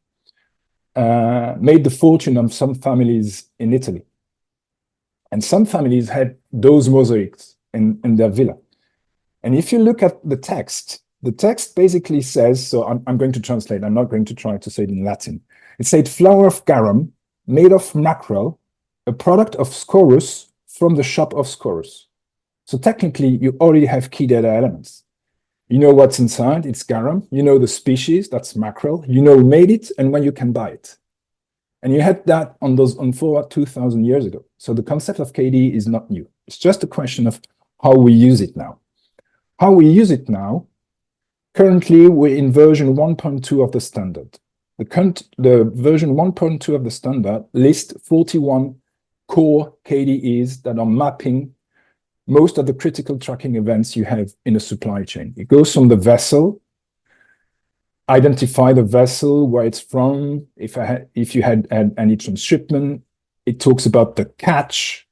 made the fortune of some families in Italy. And some families had those mosaics in their villa. And if you look at the text basically says, so I'm going to translate, I'm not going to try to say it in Latin. It said flour of garum made of mackerel, a product of Scorus from the shop of Scorus. So technically you already have key data elements. You know what's inside, it's garum. You know the species, that's mackerel. You know who made it and when you can buy it. And you had that on 2,000 years ago. So the concept of KD is not new. It's just a question of how we use it now. How we use it now, currently we're in version 1.2 of the standard. The version 1.2 of the standard lists 41 core KDEs that are mapping most of the critical tracking events you have in a supply chain. It goes from the vessel, identify the vessel, where it's from, if you had any transshipment. It talks about the catch,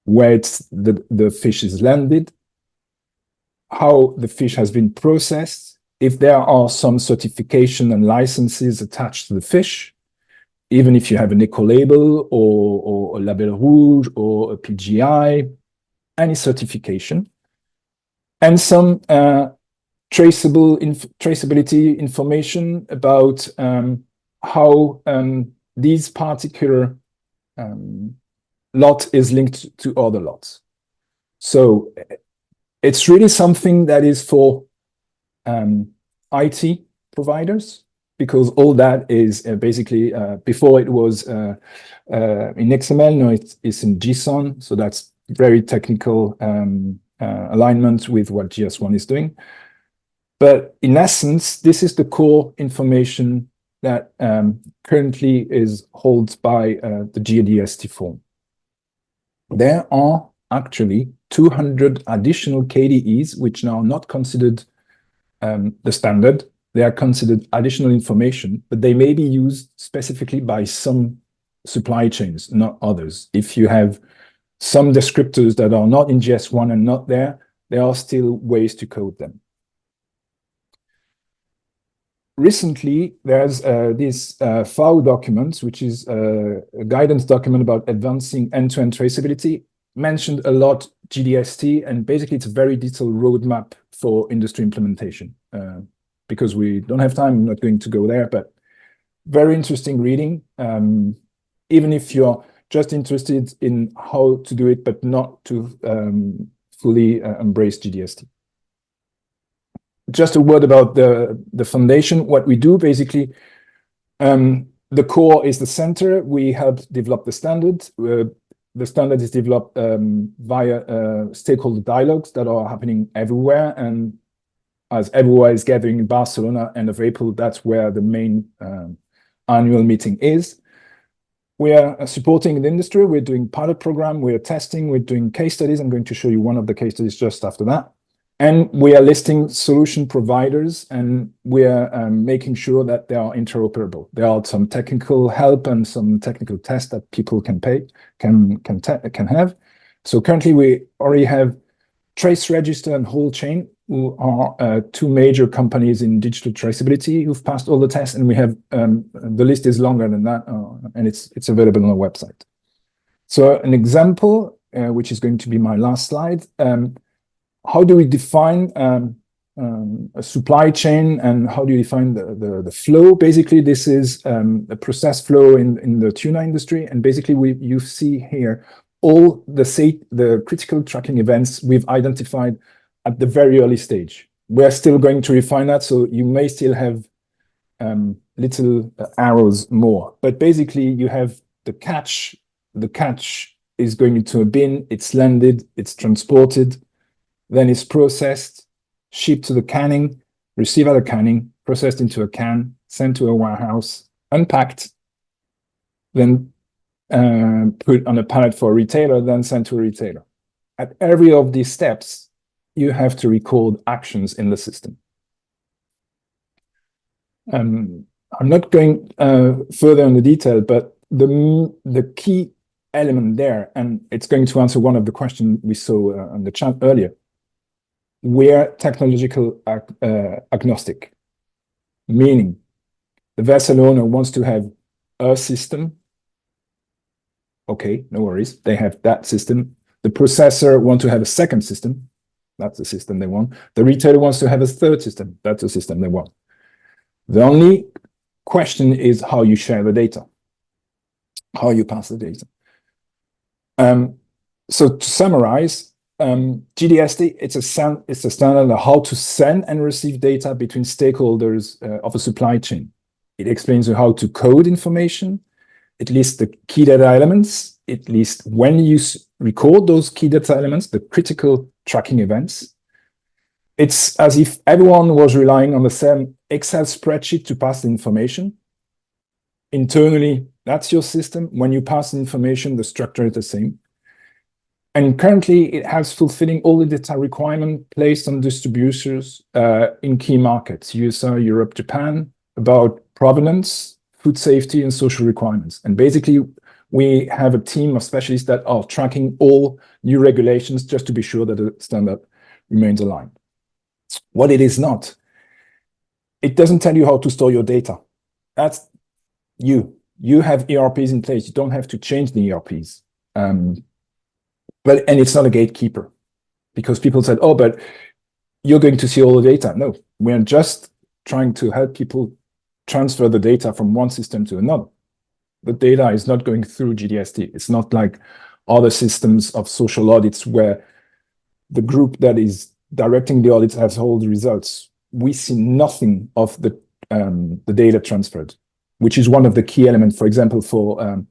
where the fish is landed, how the fish has been processed, if there are some certification and licenses attached to the fish, even if you have an eco label or a label rouge or a PGI, any certification, and some traceability information about how these particular lot is linked to other lots. So it's really something that is for IT providers, because all that is basically, before it was in XML, now it's in JSON, so that's very technical alignment with what GS1 is doing. But in essence, this is the core information that currently is held by the GDST form. There are actually 200 additional KDEs, which now are not considered the standard. They are considered additional information, but they may be used specifically by some supply chains, not others. If you have some descriptors that are not in GS1 and not there are still ways to code them. Recently, there's this FAO document, which is a guidance document about advancing end-to-end traceability, mentioned a lot GDST, and basically it's a very detailed roadmap for industry implementation. Because we don't have time, I'm not going to go there, but very interesting reading. Even if you're just interested in how to do it, but not to fully embrace GDST. Just a word about the foundation. What we do basically, the core is the center. We help develop the standard. The standard is developed via stakeholder dialogues that are happening everywhere. And as everywhere is gathering in Barcelona, end of April, that's where the main annual meeting is. We are supporting the industry. We're doing pilot program. We're testing. We're doing case studies. I'm going to show you one of the case studies just after that. And we are listing solution providers, and we are making sure that they are interoperable. There are some technical help and some technical tests that people can have. So currently we already have Trace Register and Whole Chain, who are two major companies in digital traceability who've passed all the tests, and we have the list is longer than that, and it's available on our website. So an example, which is going to be my last slide. How do we define a supply chain, and how do you define the flow? Basically, this is a process flow in the tuna industry, and basically you see here all the critical tracking events we've identified at the very early stage. We're still going to refine that, so you may still have little arrows more. But basically, you have the catch. The catch is going into a bin. It's landed. It's transported. Then it's processed, shipped to the canning, received at a canning, processed into a can, sent to a warehouse, unpacked, then put on a pallet for a retailer, then sent to a retailer. At every of these steps, you have to record actions in the system. I'm not going further in the detail, but the key element there, and it's going to answer one of the questions we saw on the chat earlier. We're technological agnostic, meaning the vessel owner wants to have a system. Okay, no worries. They have that system. The processor wants to have a second system. That's the system they want. The retailer wants to have a third system. That's the system they want. The only question is how you share the data, how you pass the data. So to summarize, GDST, it's a standard of how to send and receive data between stakeholders of a supply chain. It explains how to code information. It lists the key data elements. It lists when you record those key data elements, the critical tracking events. It's as if everyone was relying on the same Excel spreadsheet to pass the information. Internally, that's your system. When you pass the information, the structure is the same. And currently, it has fulfilling all the data requirements placed on distributors in key markets, USA, Europe, Japan, about provenance, food safety, and social requirements. And basically, we have a team of specialists that are tracking all new regulations just to be sure that the standard remains aligned. What it is not, it doesn't tell you how to store your data. That's you. You have ERPs in place. You don't have to change the ERPs. And it's not a gatekeeper, because people said, oh, but you're going to see all the data. No, we're just trying to help people transfer the data from one system to another. The data is not going through GDST. It's not like other systems of social audits where the group that is directing the audits has all the results. We see nothing of the data transferred, which is one of the key elements, for example, for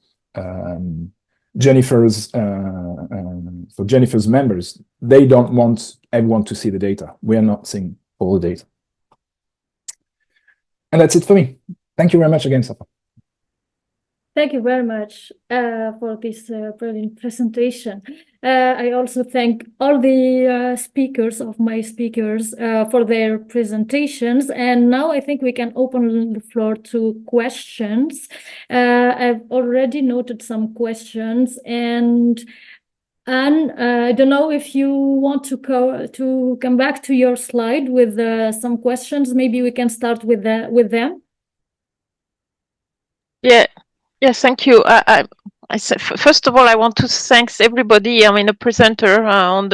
Jennifer's members. They don't want everyone to see the data. We are not seeing all the data. And that's it for me. Thank you very much again, Safa.
Thank you very much for this brilliant presentation. I also thank all the speakers for their presentations. And now I think we can open the floor to questions. I've already noted some questions, and Anne, I don't know if you want to come back to your slide with some questions. Maybe we can start with them.
Yeah. Yes, thank you. I said, first of all, I want to thank everybody. I mean, the presenter on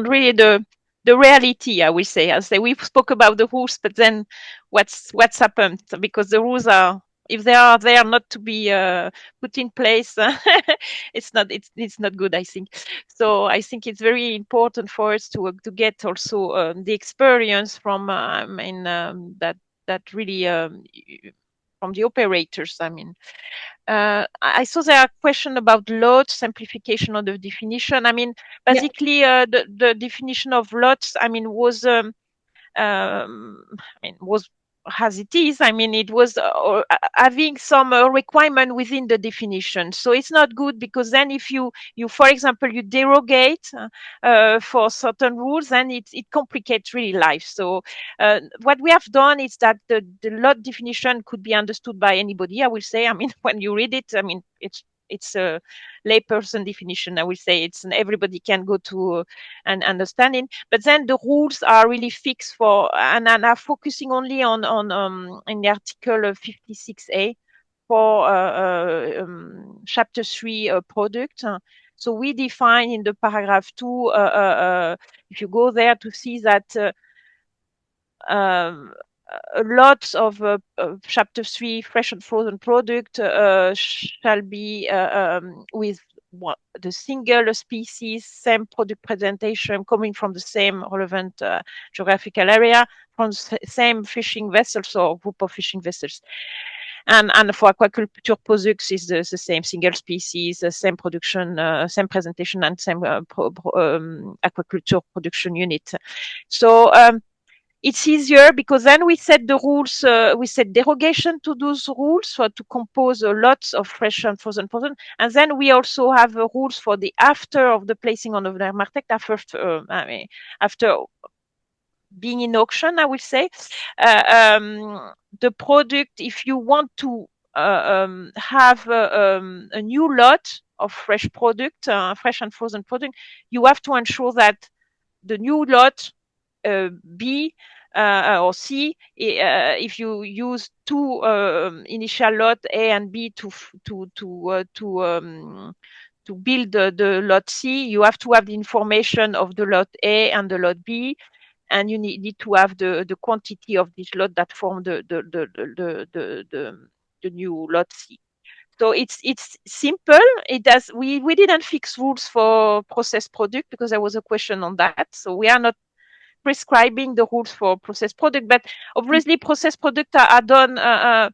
really the reality. I will say, as we spoke about the rules, but then what's happened, because the rules are, if they are there not to be put in place, it's not good, I think. So I think it's very important for us to get also the experience from that really. From the operators, I mean, I saw there are questions about lots, simplification of the definition. I mean, basically, the definition of lots, I mean, was as it is. I mean, it was having some requirement within the definition. So it's not good, because then if you for example, you derogate for certain rules, then it complicates really life. So what we have done is that the lot definition could be understood by anybody, I will say. I mean, when you read it, I mean, it's a layperson definition, I will say. Everybody can go to and understand it. But then the rules are really fixed for, and are focusing only on in the article 56A for chapter 3 product. So we define in the paragraph 2, if you go there, to see that a lot of chapter 3 fresh and frozen product shall be with the single species, same product presentation, coming from the same relevant geographical area, from the same fishing vessels or group of fishing vessels. And for aquaculture products is the same single species, same production, same presentation, and same aquaculture production unit. So it's easier, because then we set the rules, we set derogation to those rules to compose lots of fresh and frozen product. And then we also have rules for the after of the placing on the market, after being in auction, I will say. The product, if you want to have a new lot of fresh product, fresh and frozen product, you have to ensure that the new lot B or C, if you use two initial lot A and B to build the lot C, you have to have the information of the lot A and the lot B, and you need to have the quantity of this lot that form the new lot C. So it's simple. We didn't fix rules for processed product, because there was a question on that. So we are not prescribing the rules for processed product, but obviously processed products are done, are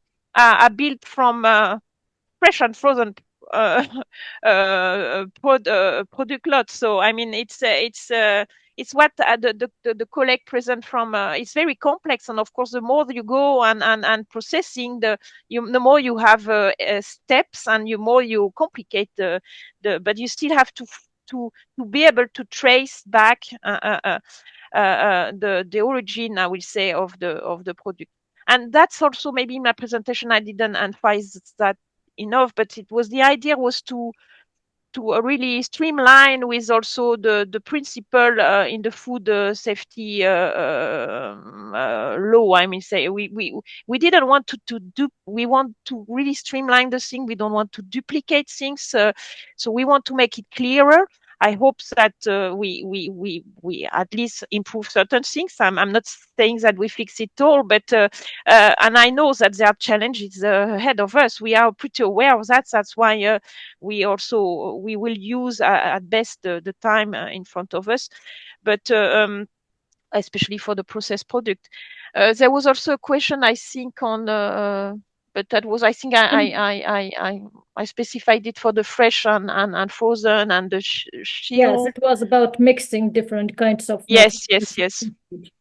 built from fresh and frozen product lots. So I mean, it's what the colleague present from. It's very complex, and of course, the more you go and processing, the more you have steps, and the more you complicate but you still have to be able to trace back the origin, I will say, of the product. And that's also, maybe in my presentation I didn't emphasize that enough, but the idea was to really streamline with also the principle in the food safety law. I mean, say we didn't want to do. We want to really streamline the thing. We don't want to duplicate things. So we want to make it clearer. I hope that we at least improve certain things. I'm not saying that we fix it all, but and I know that there are challenges ahead of us. We are pretty aware of that. That's why we will use at best the time in front of us, but especially for the processed product. There was also a question, I think, on but that was, I think, I specified it for the fresh and frozen and the
Yes,
shield.
it was about mixing different kinds of.
Yes.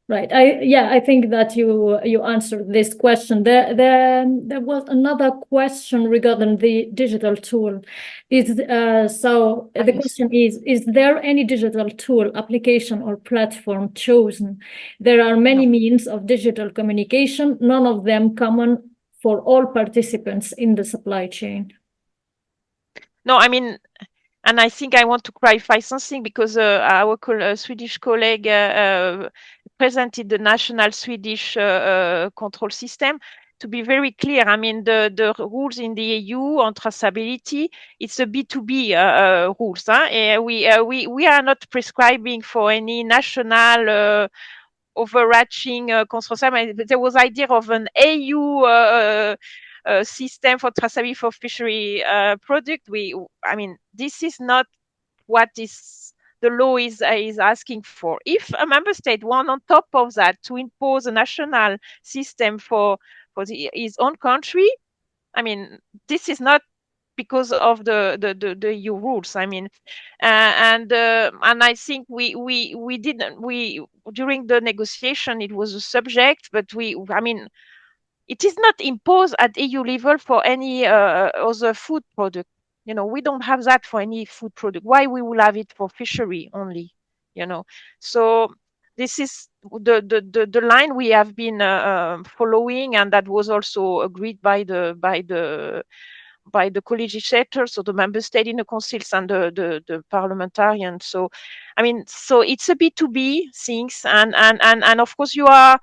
Right. I think that you answered this question. There was another question regarding the digital tool. The question is there any digital tool, application, or platform chosen? There are many means of digital communication, none of them common for all participants in the supply chain.
No, I mean, and I think I want to clarify something, because our Swedish colleague presented the national Swedish control system. To be very clear, I mean, the rules in the EU on traceability, it's a B2B rules. We are not prescribing for any national overarching control system. There was idea of an EU system for traceability for fishery product. I mean, this is not what the law is asking for. If a member state want on top of that to impose a national system for his own country, I mean, this is not because of the EU rules. I mean, and I think we didn't during the negotiation it was a subject, but I mean, it is not imposed at EU level for any other food product. You know, we don't have that for any food product. Why we will have it for fishery only? You know, so this is the line we have been following, and that was also agreed by the co-legislators, so the member state in the councils and the parliamentarians. So, I mean, so it's a B2B things, and of course you are,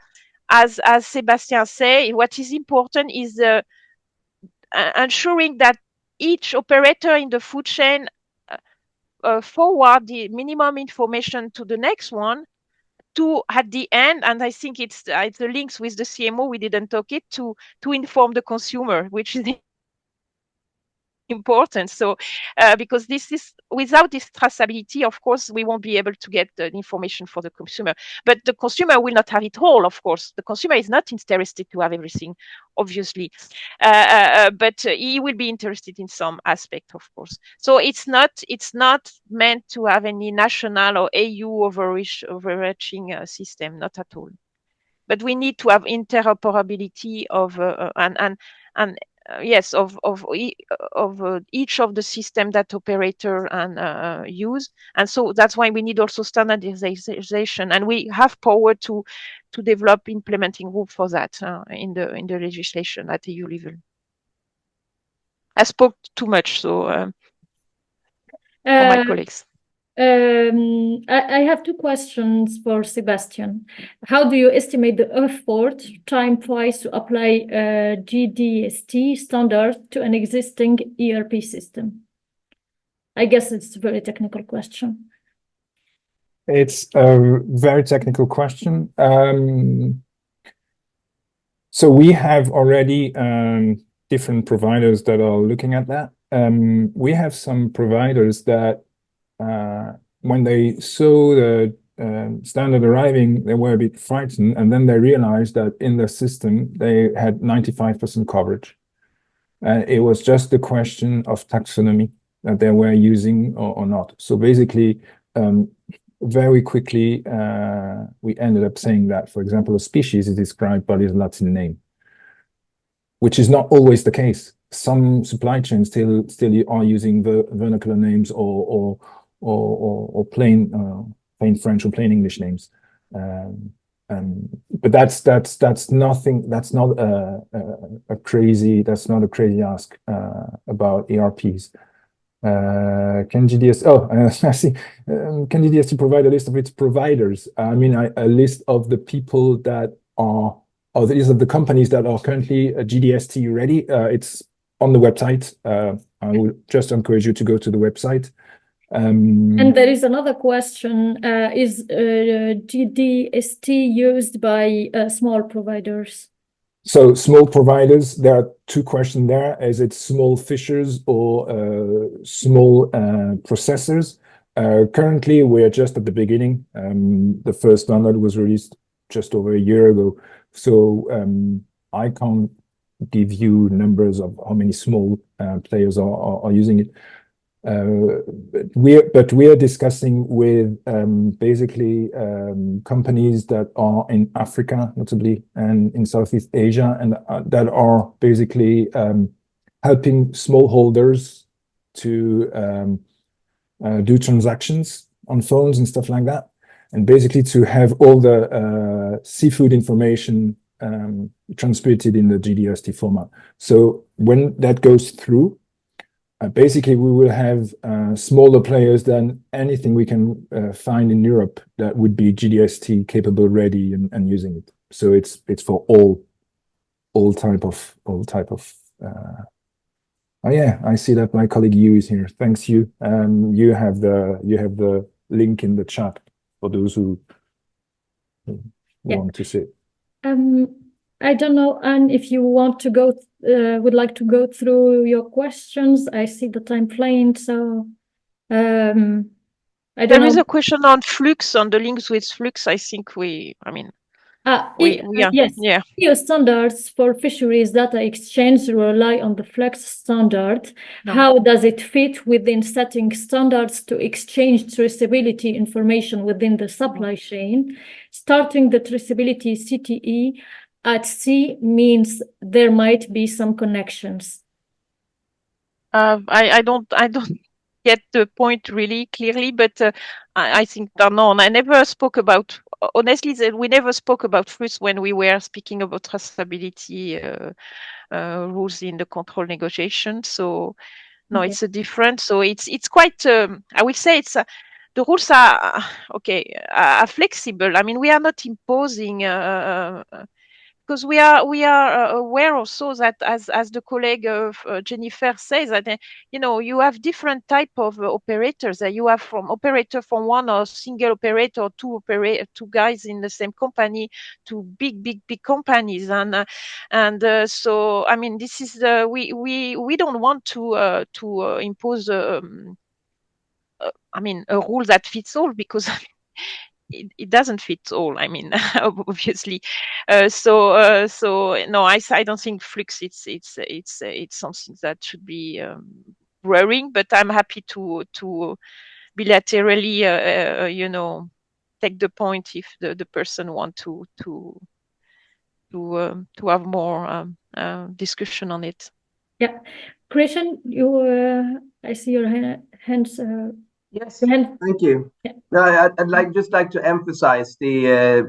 as Sébastien say, what is important is ensuring that each operator in the food chain forward the minimum information to the next one, to at the end, and I think it's the links with the CMO, we didn't talk it, to inform the consumer, which is important. So because this is, without this traceability, of course we won't be able to get the information for the consumer, but the consumer will not have it all. Of course the consumer is not interested to have everything, obviously, but he will be interested in some aspect, of course. So it's not meant to have any national or EU overarching system, not at all. But we need to have interoperability of yes, of each of the system that operator and use, and so that's why we need also standardization, and we have power to develop implementing rule for that in the legislation at EU level. I spoke too much, so for my colleagues.
I have two questions for Sébastien. How do you estimate the effort, time, price to apply GDST standard to an existing ERP system? I guess it's a very technical question.
It's a very technical question. So we have already different providers that are looking at that. We have some providers that when they saw the standard arriving, they were a bit frightened, and then they realized that in their system they had 95% coverage. It was just the question of taxonomy that they were using or not. So basically, very quickly, we ended up saying that, for example, a species is described by its Latin name, which is not always the case. Some supply chains still are using the vernacular names or plain French or plain English names, but that's nothing. That's not a crazy ask about ERPs. Can GDS? Oh, I see. Can GDS provide a list of its providers? I mean, a list of the people that are, or the list of the companies that are currently GDST ready. It's on the website. I would just encourage you to go to the website.
And there is another question: is GDST used by small providers?
So small providers, there are two questions there. Is it small fishers or small processors? Currently, we're just at the beginning. The first standard was released just over a year ago. So I can't give you numbers of how many small players are using it. But we are discussing with basically companies that are in Africa, notably, and in Southeast Asia, and that are basically helping smallholders to do transactions on phones and stuff like that, and basically to have all the seafood information transmitted in the GDST format. So when that goes through, basically, we will have smaller players than anything we can find in Europe that would be GDST capable, ready, and using it. So it's for all type of. Oh yeah, I see that my colleague Yu is here. Thanks, Yu. You have the link in the chat for those who want to see.
I don't know, Anne, if you want to go, would like to go through your questions. I see the time playing, so I don't know.
There is a question on flux, on the links with flux. I think we are.
Yes.
Yeah.
EU standards for fisheries data exchange rely on the FLEX standard.
No.
How does it fit within setting standards to exchange traceability information within the supply chain? Starting the traceability CTE at sea means there might be some connections.
I don't get the point really clearly, but I think no, I never spoke about. Honestly, we never spoke about flux when we were speaking about traceability rules in the control negotiation. So no,
Okay.
it's a different. So it's quite. I would say it's. The rules are are flexible. I mean, we are not imposing. Because we are aware also that as the colleague of Jennifer says that you have different type of operators. That you have from operator from one or single operator or two guys in the same company to big companies, and so I mean this is we don't want to impose a rule that fits all, because it doesn't fit all. I mean, obviously. So no, I don't think flux. It's something that should be worrying. But I'm happy to bilaterally, take the point if the person want to have more discussion on it.
Yeah, Krishan, I see your hands.
Yes, thank you.
Yeah.
No, I'd just like to emphasize the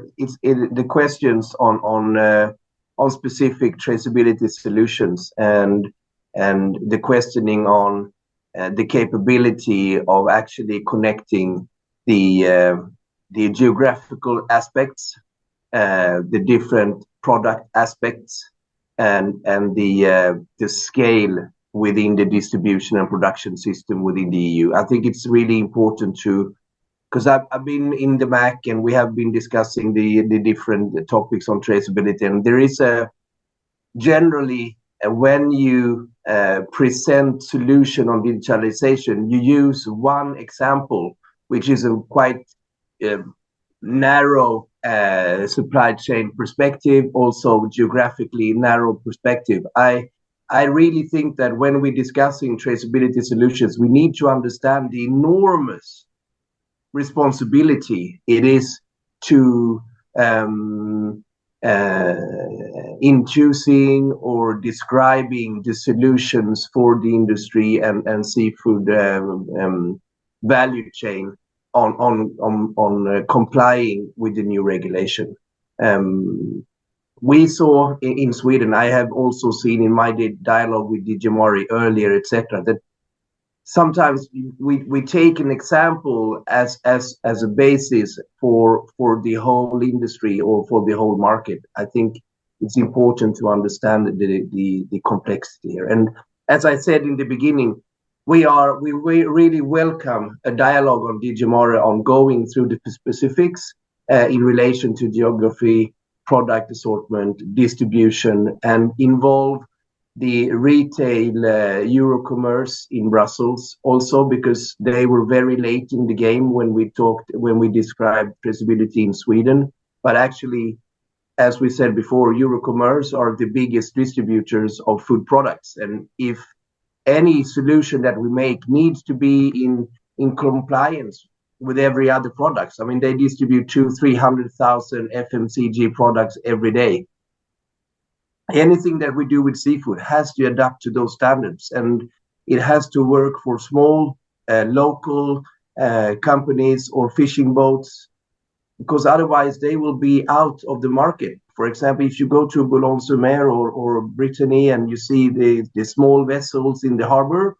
questions on specific traceability solutions and the questioning on the capability of actually connecting the geographical aspects, the different product aspects, and the scale within the distribution and production system within the EU. I think it's really important because I've been in the MAC and we have been discussing the different topics on traceability, and there is generally when you present solution on digitalization, you use one example, which is a quite narrow supply chain perspective, also geographically narrow perspective. I really think that when we're discussing traceability solutions, we need to understand the enormous responsibility it is to in choosing or describing the solutions for the industry and seafood value chain on complying with the new regulation. We saw in Sweden, I have also seen in my dialogue with DG MARE earlier, etc., that sometimes we take an example as a basis for the whole industry or for the whole market. I think it's important to understand the complexity here. And as I said in the beginning, we really welcome a dialogue on DG MARE on going through the specifics in relation to geography, product assortment, distribution, and involve the retail Eurocommerce in Brussels also, because they were very late in the game when we described traceability in Sweden. But actually, as we said before, Eurocommerce are the biggest distributors of food products, and if any solution that we make needs to be in compliance with every other products. I mean, they distribute 200,000-300,000 FMCG products every day. Anything that we do with seafood has to adapt to those standards, and it has to work for small local companies or fishing boats, because otherwise they will be out of the market. For example, if you go to Boulogne-sur-Mer or Brittany and you see the small vessels in the harbor,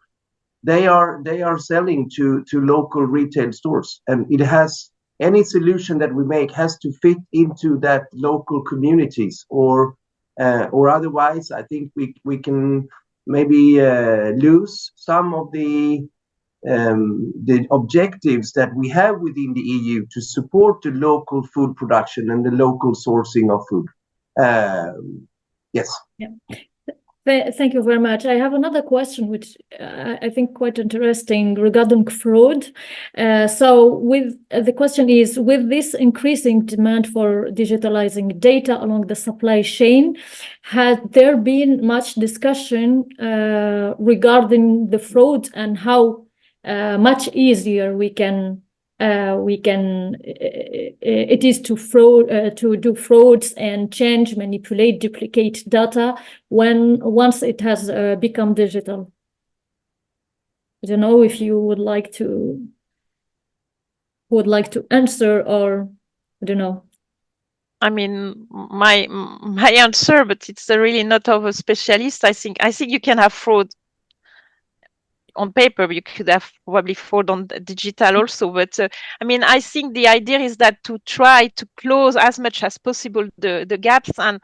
they are selling to local retail stores, and it has any solution that we make has to fit into that local communities, or otherwise I think we can maybe lose some of the objectives that we have within the EU to support the local food production and the local sourcing of food. Yes.
Yeah. Thank you very much. I have another question, which I think quite interesting regarding fraud. So with the question is, with this increasing demand for digitalizing data along the supply chain, has there been much discussion regarding the fraud and how much easier it is to do frauds and change, manipulate, duplicate data once it has become digital? I don't know if you would like to answer, or I don't know.
I mean, my answer, but it's really not of a specialist. I think you can have fraud on paper, but you could have probably fraud on digital also. But I mean, I think the idea is that to try to close as much as possible the gaps. And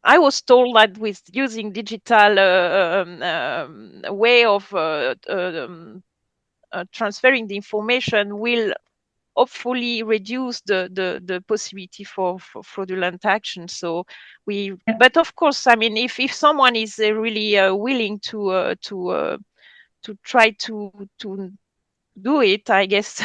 I was told that with using digital way of transferring the information will hopefully reduce the possibility for fraudulent action. So but of course, I mean, if someone is really willing to try to do it, I guess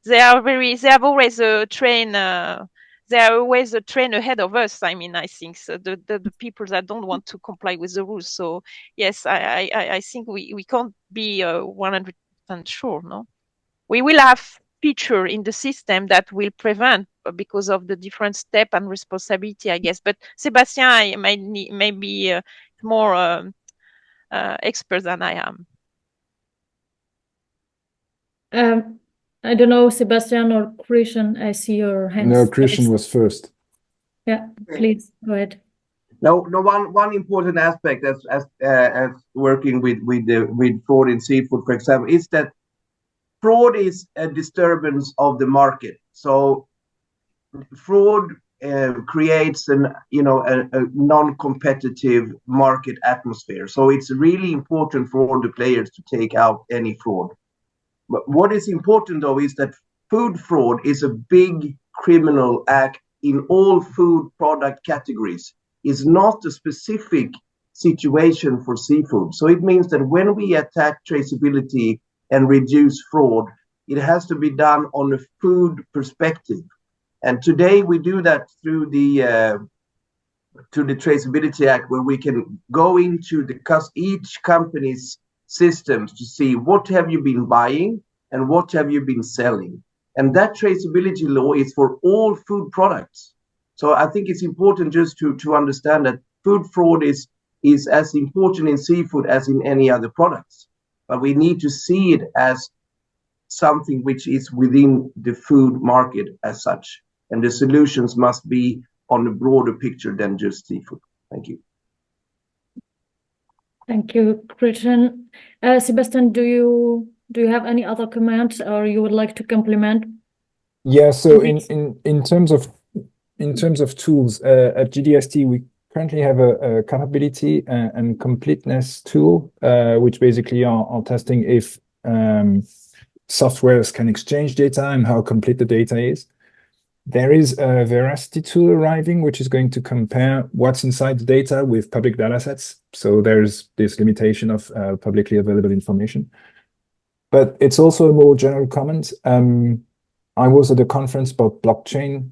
they have always a train. They are always a train ahead of us. I mean, I think so the people that don't want to comply with the rules. So yes, I think we can't be 100% sure. No, we will have feature in the system that will prevent because of the different step and responsibility, I guess. But Sébastien may be more expert than I am.
I don't know, Sébastien or Krishan, I see your hands.
No, Krishan was first.
Yeah, please go ahead.
No. One important aspect as working with fraud in seafood, for example, is that fraud is a disturbance of the market. So fraud creates a non-competitive market atmosphere. So it's really important for all the players to take out any fraud. But what is important, though, is that food fraud is a big criminal act in all food product categories. It's not a specific situation for seafood. So it means that when we attack traceability and reduce fraud, it has to be done on a food perspective. And today we do that through the Traceability Act, where we can go into each company's systems to see what have you been buying and what have you been selling. And that traceability law is for all food products. So I think it's important just to understand that food fraud is as important in seafood as in any other products. But we need to see it as something which is within the food market as such. And the solutions must be on a broader picture than just seafood. Thank you.
Thank you, Krishan. Sébastien, do you have any other comments, or you would like to complement?
Yeah, so in terms of tools at GDST, we currently have a capability and completeness tool, which basically are testing if softwares can exchange data and how complete the data is. There is a veracity tool arriving, which is going to compare what's inside the data with public data sets. So there's this limitation of publicly available information. But it's also a more general comment. I was at a conference about blockchain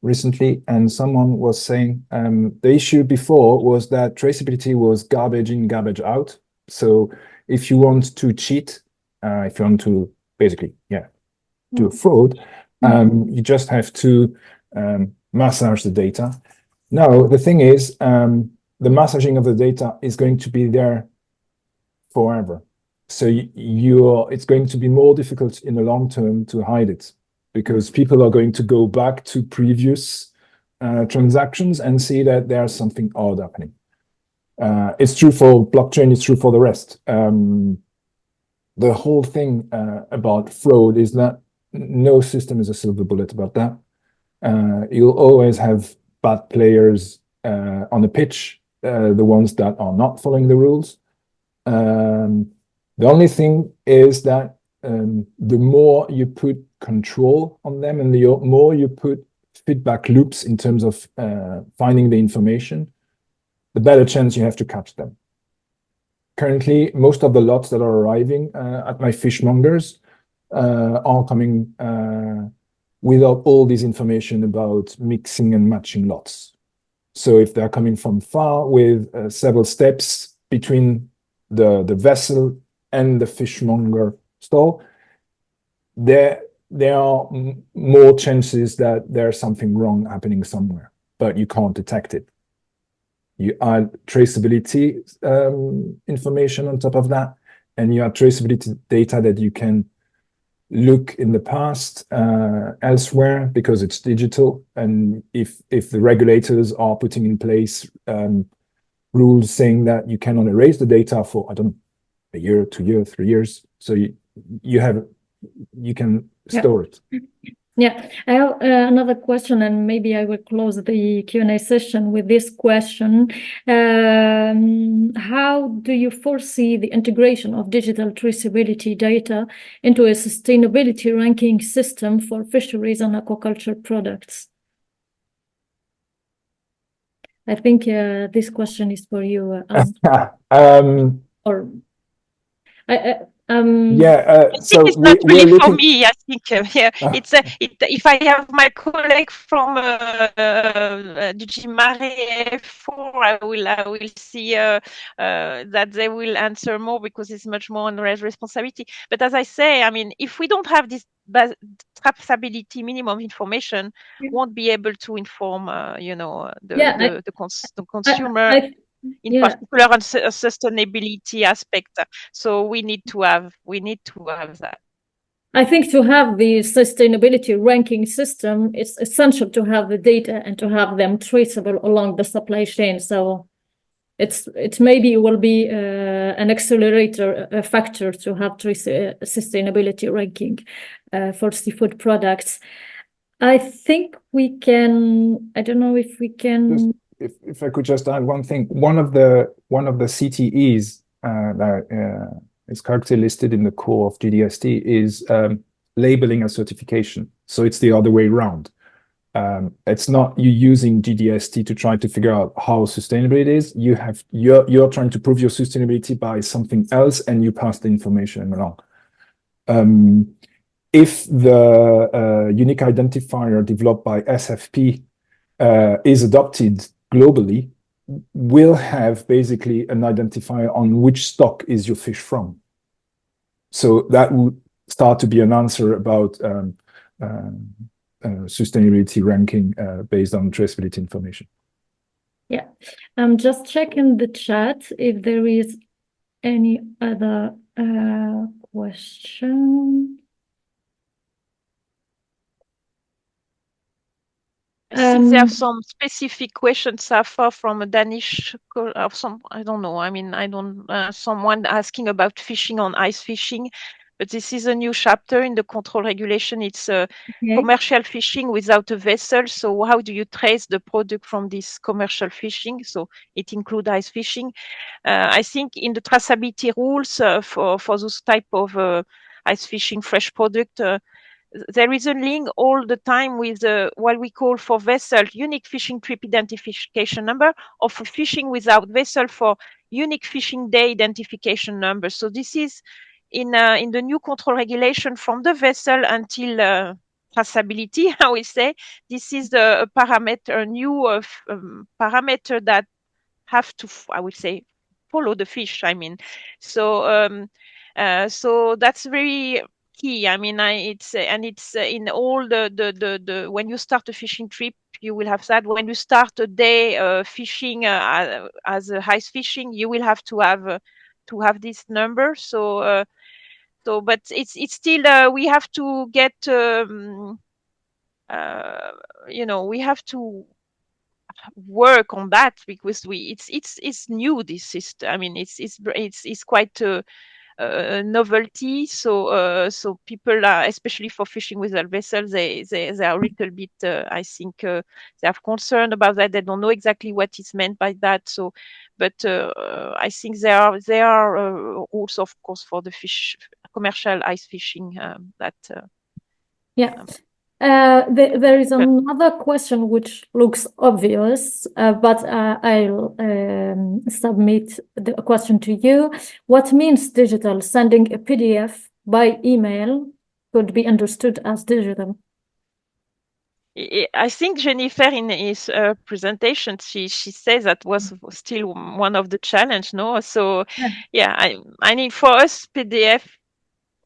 recently, and someone was saying the issue before was that traceability was garbage in, garbage out. So if you want to cheat, if you want to basically, do a fraud, you just have to massage the data. Now, the thing is, the massaging of the data is going to be there forever. So it's going to be more difficult in the long term to hide it, because people are going to go back to previous transactions and see that there's something odd happening. It's true for blockchain, it's true for the rest. The whole thing about fraud is that no system is a silver bullet about that. You'll always have bad players on the pitch, the ones that are not following the rules. The only thing is that the more you put control on them and the more you put feedback loops in terms of finding the information, the better chance you have to catch them. Currently, most of the lots that are arriving at my fishmongers are coming without all this information about mixing and matching lots. So if they're coming from far with several steps between the vessel and the fishmonger store, there are more chances that there's something wrong happening somewhere, but you can't detect it. You add traceability information on top of that, and you add traceability data that you can look in the past elsewhere, because it's digital. And if the regulators are putting in place rules saying that you cannot erase the data for, I don't know, a year, 2 years, 3 years, so you can store it.
Yeah, I have another question, and maybe I will close the Q&A session with this question. How do you foresee the integration of digital traceability data into a sustainability ranking system for fisheries and aquaculture products? I think this question is for you, or
so it's not really for me. I think it's if I have my colleague from DG MARE 4, I will see that they will answer more, because it's much more on their responsibility. But as I say, I mean, if we don't have this traceability minimum information, won't be able to inform the consumer. In particular on sustainability aspect, so we need to have that.
I think to have the sustainability ranking system, it's essential to have the data and to have them traceable along the supply chain. So it maybe will be an accelerator, a factor to have sustainability ranking for seafood products. I think we can. I don't know if we can.
If I could just add one thing, one of the CTEs that is currently listed in the core of GDST is labeling and certification. So it's the other way around. It's not you using GDST to try to figure out how sustainable it is. You're trying to prove your sustainability by something else, and you pass the information along. If the unique identifier developed by SFP is adopted globally, we'll have basically an identifier on which stock is your fish from. So that would start to be an answer about sustainability ranking based on traceability information.
Yeah, I'm just checking the chat if there is any other question.
I think they have some specific questions, Safa, from a Danish of some. I don't know. I mean, I don't. Someone asking about fishing on ice fishing, but this is a new chapter in the control regulation. It's commercial fishing without a vessel. So how do you trace the product from this commercial fishing? So it includes ice fishing. I think in the traceability rules for those type of ice fishing fresh product. There is a link all the time with what we call for vessel unique fishing trip identification number, or for fishing without vessel for unique fishing day identification number. So this is in the new control regulation from the vessel until traceability, I will say. This is the parameter, a new parameter that have to, I would say, follow the fish. I mean, so that's very key. I mean, it's in all the when you start a fishing trip, you will have that. When you start a day fishing as a ice fishing, you will have to have this number. So but it's still we have to get we have to work on that, because it's new, this system. I mean, it's quite a novelty. So people are, especially for fishing with their vessels, they are a little bit I think they have concern about that. They don't know exactly what is meant by that. So but I think there are rules, of course, for the commercial ice fishing that
there is another question which looks obvious, but I'll submit the question to you. What means digital? Sending a PDF by email could be understood as digital.
I think Jennifer, in his presentation, she says that was still one of the challenge, no? So I mean, for us, PDF,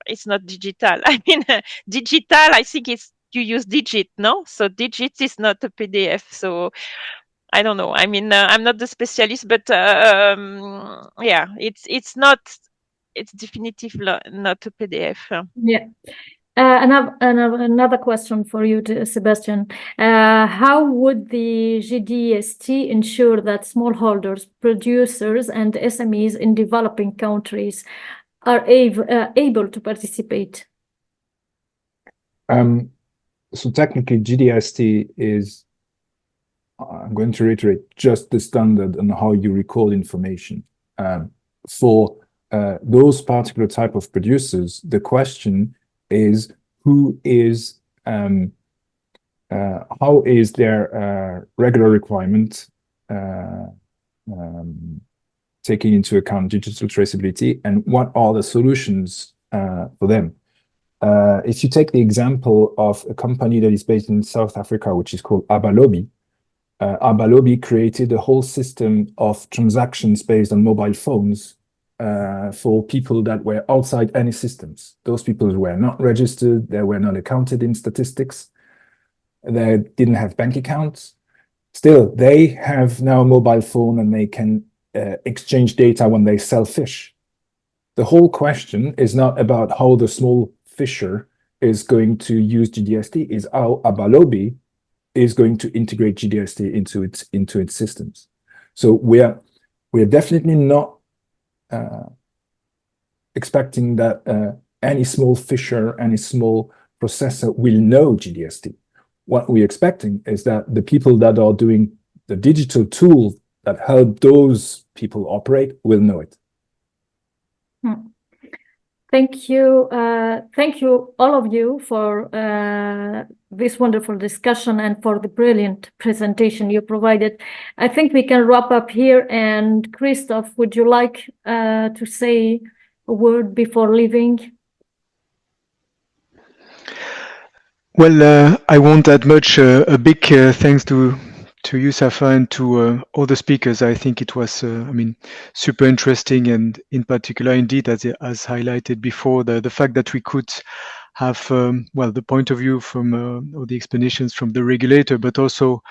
it's not digital. I mean, digital, I think it's, you use digit, no? So digit is not a PDF. So I don't know. I mean, I'm not the specialist, but it's not. It's definitively not a PDF.
Yeah. Another question for you, Sébastien. How would the GDST ensure that smallholders, producers, and SMEs in developing countries are able to participate?
So technically, GDST is, I'm going to reiterate, just the standard on how you record information. For those particular type of producers, the question is, how is their regular requirement taking into account digital traceability, and what are the solutions for them? If you take the example of a company that is based in South Africa, which is called Abalobi, Abalobi created a whole system of transactions based on mobile phones for people that were outside any systems. Those people were not registered, they were not accounted in statistics, they didn't have bank accounts. Still, they have now a mobile phone and they can exchange data when they sell fish. The whole question is not about how the small fisher is going to use GDST, is how Abalobi is going to integrate GDST into its systems. So we're definitely not expecting that any small fisher, any small processor will know GDST. What we're expecting is that the people that are doing the digital tools that help those people operate will know it.
Thank you. Thank you, all of you, for this wonderful discussion and for the brilliant presentation you provided. I think we can wrap up here. And Christophe, would you like to say a word before leaving?
Well, I won't add much. A big thanks to you, Safa, and to all the speakers. I think it was, super interesting, and in particular, indeed, as highlighted before, the fact that we could have, the point of view from or the explanations from the regulator, but also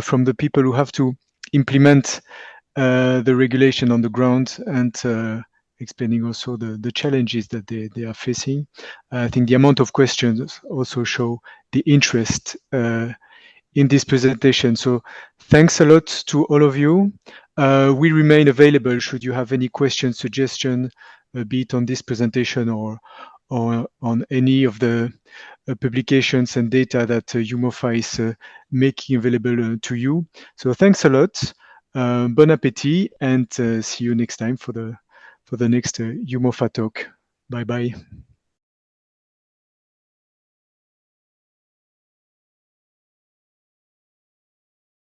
from the people who have to implement the regulation on the ground, and explaining also the challenges that they are facing. I think the amount of questions also show the interest in this presentation. So thanks a lot to all of you. We remain available should you have any questions, suggestions, be it on this presentation or on any of the publications and data that EUMOFA is making available to you. So thanks a lot. Bon appétit, and see you next time for the next EUMOFA talk. Bye bye.